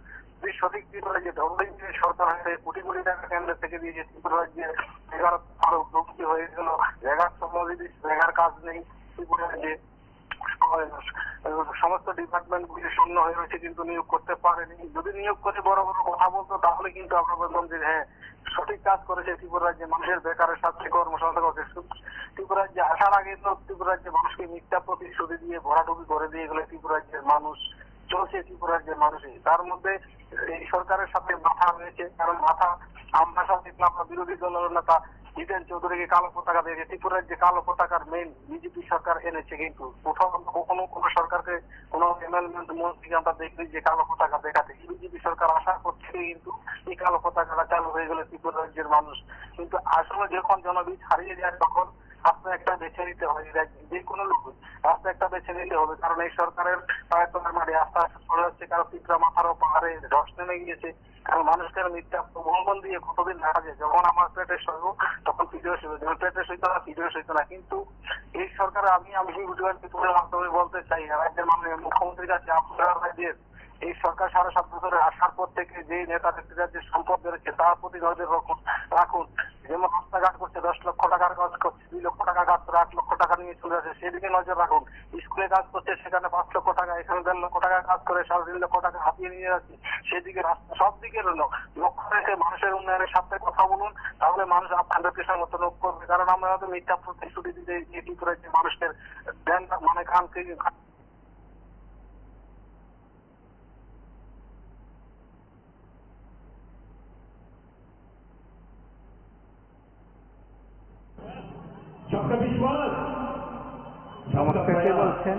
সঠিক ত্রিপুরা রাজ্যে ডবল ইঞ্জিনের সরকার হয়ে কোটি কোটি টাকা কেন্দ্র থেকে দিয়েছে। ত্রিপুরা রাজ্যে জায়গার আরো দুর্নীতি হয়ে গেল, জায়গার সম্বন্ধে জায়গার কাজ নেই ত্রিপুরা রাজ্যে, সমস্ত ডিপার্টমেন্ট গুলি শূন্য হয়ে রয়েছে, কিন্তু নিয়োগ করতে পারেনি। যদি নিয়োগ করে বড় বড় কথা বলতো তাহলে কিন্তু আমরা বলতাম যে হ্যাঁ সঠিক কাজ করেছে ত্রিপুরা রাজ্যে, মানুষের বেকারের সাথে কর্মসংস্থান করছে। ত্রিপুরা রাজ্যে আসার আগে তো ত্রিপুরা রাজ্যে মানুষকে মিথ্যা প্রতিশ্রুতি দিয়ে ভরাডুবি করে দিয়ে গেলে ত্রিপুরা রাজ্যের মানুষ চলছে, ত্রিপুরা রাজ্যের মানুষই। তার মধ্যে এই সরকারের সাথে মাথা রয়েছে, কারণ মাথা আমরা সব দেখলাম, বিরোধী দলের নেতা জিতেন চৌধুরীকে কালো পতাকা দিয়েছে। ত্রিপুরা রাজ্যে কালো পতাকার মেইন বিজেপি সরকার এনেছে, কিন্তু কোথাও কখনো কোনো সরকারকে কোনো এমএলএ মন্ত্রীকে আমরা দেখিনি যে কালো পতাকা দেখাতে। বিজেপি সরকার আসার পর থেকে কিন্তু এই কালো পতাকাটা চালু হয়ে গেল ত্রিপুরা রাজ্যের মানুষ। কিন্তু আসলে যখন জনবিদ হারিয়ে যায় তখন রাস্তা একটা বেছে নিতে হয়, যে কোনো লোক রাস্তা একটা বেছে নিতে হবে, কারণ এই সরকারের পায়ের মাঠে আস্তে আস্তে চলে যাচ্ছে। কারো পিঁপড়া মাথারও পাহাড়ে ধস নেমে গিয়েছে, কারণ মানুষকে মিথ্যা প্রবন্ধন দিয়ে কতদিন দেখা যায়, যখন আমার পেটে সইব তখন ভিডিও সইব, যখন পেটে সইতো না ভিডিও সইতো না। কিন্তু এই সরকার আমি ভিডিওর মাধ্যমে বলতে চাই রাজ্যের মাননীয় মুখ্যমন্ত্রীর কাছে, আপনারা রাজ্যের এই সরকার 7.5 বছরে আসার পর থেকে যে নেতা নেত্রীরা যে সম্পদ বেড়েছে তার প্রতি নজর রাখুন। যেমন রাস্তাঘাট করছে 10 লক্ষ টাকার কাজ করছে, 2 লক্ষ টাকা কাজ করে 8 লক্ষ টাকা নিয়ে চলে আসে, সেদিকে নজর রাখুন। স্কুলে কাজ করছে সেখানে 5 লক্ষ টাকা, এখানে 1.5 লক্ষ টাকা কাজ করে 3.5 লক্ষ টাকা হাতিয়ে নিয়ে যাচ্ছে, সেদিকে সব দিকে লক্ষ্য রেখে মানুষের উন্নয়নের সাথে কথা বলুন, তাহলে মানুষ আপনাদেরকে সমর্থন করবে। কারণ আমরা হয়তো মিথ্যা প্রতিশ্রুতি দিতে এটি করেছি, মানুষের ধ্যান কান থেকে सबका विश्वास, सबका নমস্কার, কে प्रयास, বলছেন?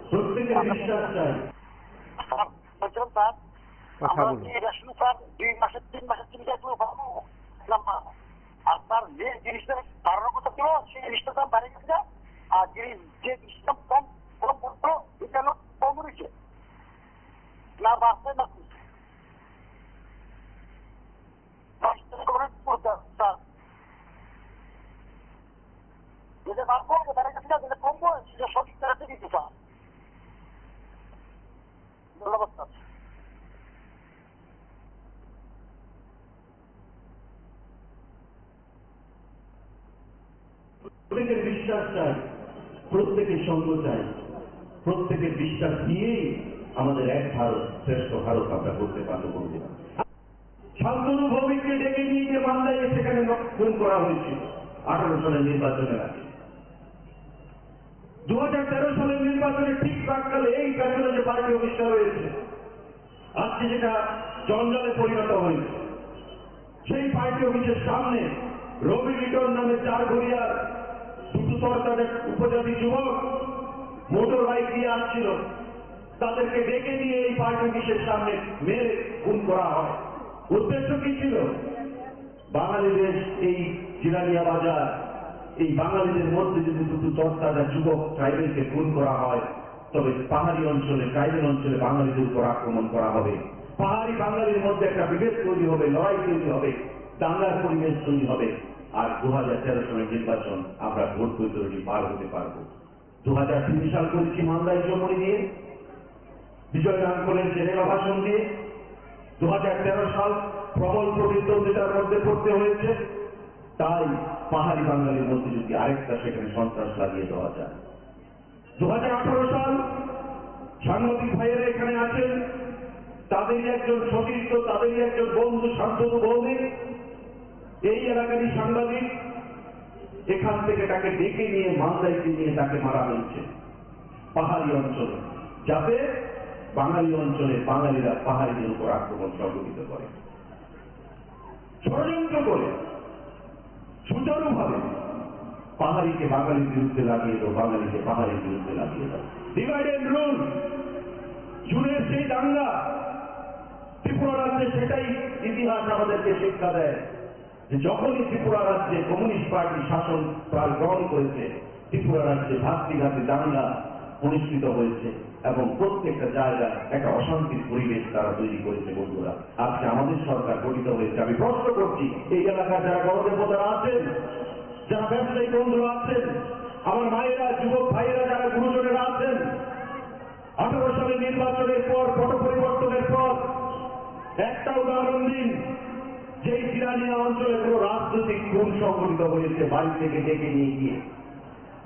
প্রত্যেকের বিশ্বাস চাই। বলছিলাম স্যার, কথা আমরা বলুন। যে রেশন স্যার 2 মাসের 3 মাসের চিন্তা করে পাবো না। আর স্যার যে জিনিসটা বাড়ানোর কথা ছিল সেই জিনিসটার দাম বাড়ে গেছে, আর যে জিনিসটা কম কম পড়তো এটা কম রয়েছে, না বাড়ছে না স্যার। যেটা বাড়বো বেড়ে গেছে, যেটা কমবো সেটা সঠিক জায়গাতে দিতে স্যার। ধন্যবাদ স্যার। প্রত্যেকের বিশ্বাস চাই, প্রত্যেকের সঙ্গ চাই, প্রত্যেকের বিশ্বাস দিয়েই আমাদের এক ভারত শ্রেষ্ঠ ভারত আমরা করতে পারবো বন্ধুরা। শান্তনু ভৌমিককে ডেকে নিয়ে যে মামলায় সেখানে খুন করা হয়েছিল 18 সালের নির্বাচনের আগে। 2013 সালের নির্বাচনের ঠিক প্রাককালে এই পেছনে যে পার্টি অফিসটা রয়েছে, আজকে যেটা জঞ্জালে পরিণত হয়েছে, সেই পার্টি অফিসের সামনে রবি লিটন নামে 4 ঘড়িয়ার দুটো সরকারের উপজাতি যুবক মোটর বাইক দিয়ে আসছিল, তাদেরকে ডেকে নিয়ে এই পার্টি অফিসের সামনে মেরে খুন করা হয়। উদ্দেশ্য কি ছিল? বাঙালিদের এই জিরানিয়া বাজার, এই বাঙালিদের মধ্যে যদি দুটো চর্চাটা যুবক ট্রাইবেলকে খুন করা হয়, তবে পাহাড়ি অঞ্চলে ট্রাইবেল অঞ্চলে বাঙালিদের উপর আক্রমণ করা হবে, পাহাড়ি বাঙালির মধ্যে একটা বিভেদ তৈরি হবে, লড়াই তৈরি হবে, দাঙ্গার পরিবেশ তৈরি হবে। আর 2013 সালের নির্বাচন আমরা ভোট বৈতরণী পার হতে পারবো। 2003 সাল করেছি মান্দাই জমনি নিয়ে, বিজয় রাঙ্কলের জেনেভা ভাষণ দিয়ে। 2013 সাল প্রবল প্রতিদ্বন্দ্বিতার মধ্যে পড়তে হয়েছে, তাই পাহাড়ি বাঙালির মধ্যে যদি আরেকটা সেখানে সন্ত্রাস লাগিয়ে দেওয়া যায়। 2018 সাল সাংবাদিক ভাইয়েরা এখানে আছেন, তাদেরই একজন সতীর্থ, তাদেরই একজন বন্ধু শান্তনু ভৌমিক, এই এলাকারই সাংবাদিক, এখান থেকে তাকে ডেকে নিয়ে মালদাইকে নিয়ে তাকে মারা হয়েছে পাহাড়ি অঞ্চলে, যাতে বাঙালি অঞ্চলে বাঙালিরা পাহাড়িদের উপর আক্রমণ সংঘটিত করে, ষড়যন্ত্র করে সুচারুভাবে পাহাড়িকে বাঙালির বিরুদ্ধে লাগিয়ে দাও, বাঙালিকে পাহাড়ির বিরুদ্ধে লাগিয়ে দাও। ডিভাইড এন্ড রুল, জুনের সেই দাঙ্গা ত্রিপুরা রাজ্যে, সেটাই ইতিহাস আমাদেরকে শিক্ষা দেয় যে যখনই ত্রিপুরা রাজ্যে কমিউনিস্ট পার্টি শাসন প্রায় গ্রহণ করেছে, ত্রিপুরা রাজ্যে ভাতৃঘাতী দাঙ্গা অনুষ্ঠিত হয়েছে এবং প্রত্যেকটা জায়গায় একটা অশান্তির পরিবেশ তারা তৈরি করেছে। বন্ধুরা, আজকে আমাদের সরকার গঠিত হয়েছে। আমি প্রশ্ন করছি, এই এলাকার যারা গণদেবতারা আছেন, যারা ব্যবসায়ী বন্ধুরা আছেন, আমার মায়েরা, যুবক ভাইয়েরা, যারা গুরুজনেরা আছেন, 18 সালে নির্বাচনের পর, পট পরিবর্তনের পর একটা উদাহরণ দিন যেই জিরানিয়া অঞ্চলে কোনো রাজনৈতিক খুন সংঘটিত হয়েছে বাড়ি থেকে ডেকে নিয়ে গিয়ে।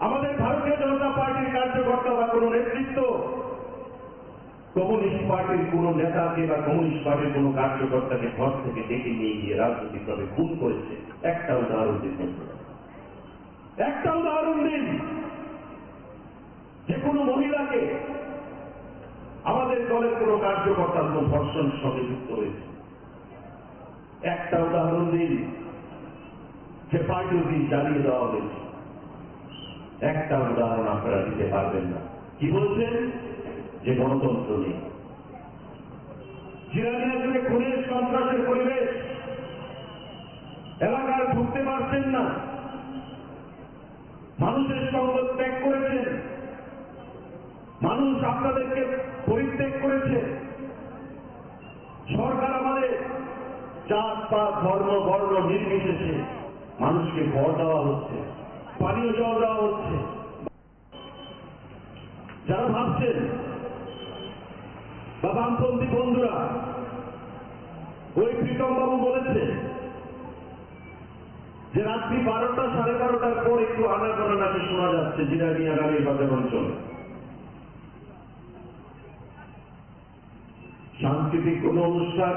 আমাদের ভারতীয় জনতা পার্টির কার্যকর্তা বা কোনো নেতৃত্ব কমিউনিস্ট পার্টির কোনো নেতাকে বা কমিউনিস্ট পার্টির কোনো কার্যকর্তাকে ঘর থেকে ডেকে নিয়ে গিয়ে রাজনৈতিকভাবে খুন করেছে? একটা উদাহরণ দিন, একটা উদাহরণ দিন। যে কোনো মহিলাকে আমাদের দলের কোনো কার্যকর্তার কোনো ধর্ষণের সঙ্গে যুক্ত হয়েছে? একটা উদাহরণ দিন। যে পার্টি অফিস জ্বালিয়ে দেওয়া হয়েছে? একটা উদাহরণ আপনারা দিতে পারবেন না। কি বলছেন? যে গণতন্ত্র নেই। জিরানিয়া জুড়ে খুনের সন্ত্রাসের পরিবেশ, এলাকায় ঢুকতে পারছেন না, মানুষের সঙ্গ ত্যাগ করেছেন, মানুষ আপনাদেরকে পরিত্যাগ করেছে। সরকার আমাদের জাত পাত ধর্ম বর্ণ নির্বিশেষে মানুষকে ঘর দেওয়া হচ্ছে, পানীয় জল দেওয়া হচ্ছে। যারা ভাবছেন বা বামপন্থী বন্ধুরা, ওই প্রীতম বাবু বলেছে যে রাত্রি 12টা 12:30টার পর একটু আনাগোনা নাকি শোনা যাচ্ছে জিরানিয়া রানীর বাজার অঞ্চলে। সাংস্কৃতিক কোন অনুষ্ঠান,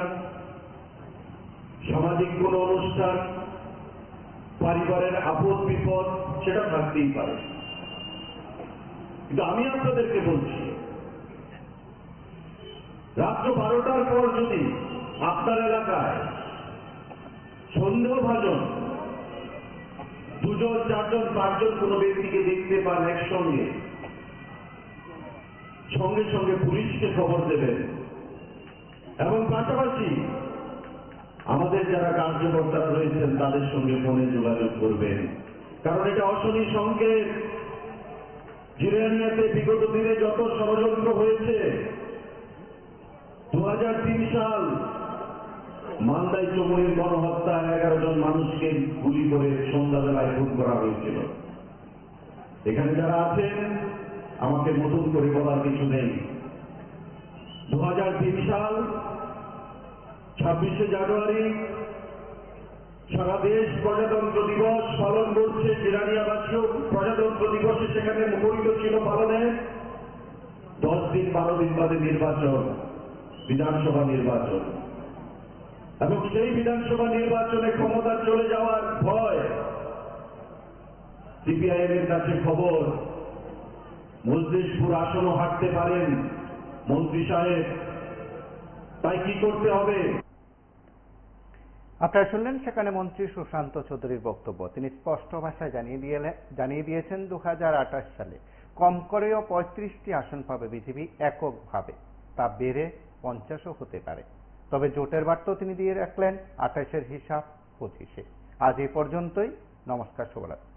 সামাজিক কোন অনুষ্ঠান, পরিবারের আপদ বিপদ, সেটা থাকতেই পারে। কিন্তু আমি আপনাদেরকে বলছি, রাত্র 12টার পর যদি আপনার এলাকায় সন্দেহভাজন 2 জন 4 জন 5 জন কোন ব্যক্তিকে দেখতে পান একসঙ্গে, সঙ্গে সঙ্গে পুলিশকে খবর দেবেন এবং পাশাপাশি আমাদের যারা কার্যকর্তারা রয়েছেন তাদের সঙ্গে ফোনে যোগাযোগ করবেন। কারণ এটা অশনি সংকেত। জিরানিয়াতে বিগত দিনে যত ষড়যন্ত্র হয়েছে, 2003 সাল মান্দাই চমুনির গণহত্যা, 11 জন মানুষকে গুলি করে সন্ধ্যাবেলায় খুন করা হয়েছিল। এখানে যারা আছেন, আমাকে নতুন করে বলার কিছু নেই। 2003 সাল 26শে জানুয়ারি সারা দেশ প্রজাতন্ত্র দিবস পালন করছে। জিরানিয়াবাসীও প্রজাতন্ত্র দিবসে সেখানে মুখরিত ছিল পালনে। 10 দিন 12 দিন বাদে নির্বাচন, বিধানসভা নির্বাচন, এবং সেই বিধানসভা নির্বাচনে ক্ষমতা চলে যাওয়ার ভয়। সিপিআইএম এর কাছে খবর, মজলিশপুর আসনও হাঁটতে পারেন মন্ত্রী সাহেব, তাই কি করতে হবে? আপনারা শুনলেন সেখানে মন্ত্রী সুশান্ত চৌধুরীর বক্তব্য। তিনি স্পষ্ট ভাষায় জানিয়ে দিয়েছেন 2028 সালে কম করেও 35টি আসন পাবে বিজেপি এককভাবে, তা বেড়ে 50ও হতে পারে। তবে জোটের বার্তাও তিনি দিয়ে রাখলেন 28-এর হিসাব 25-এ। আজ এই পর্যন্তই। নমস্কার, শুভরাত্রি।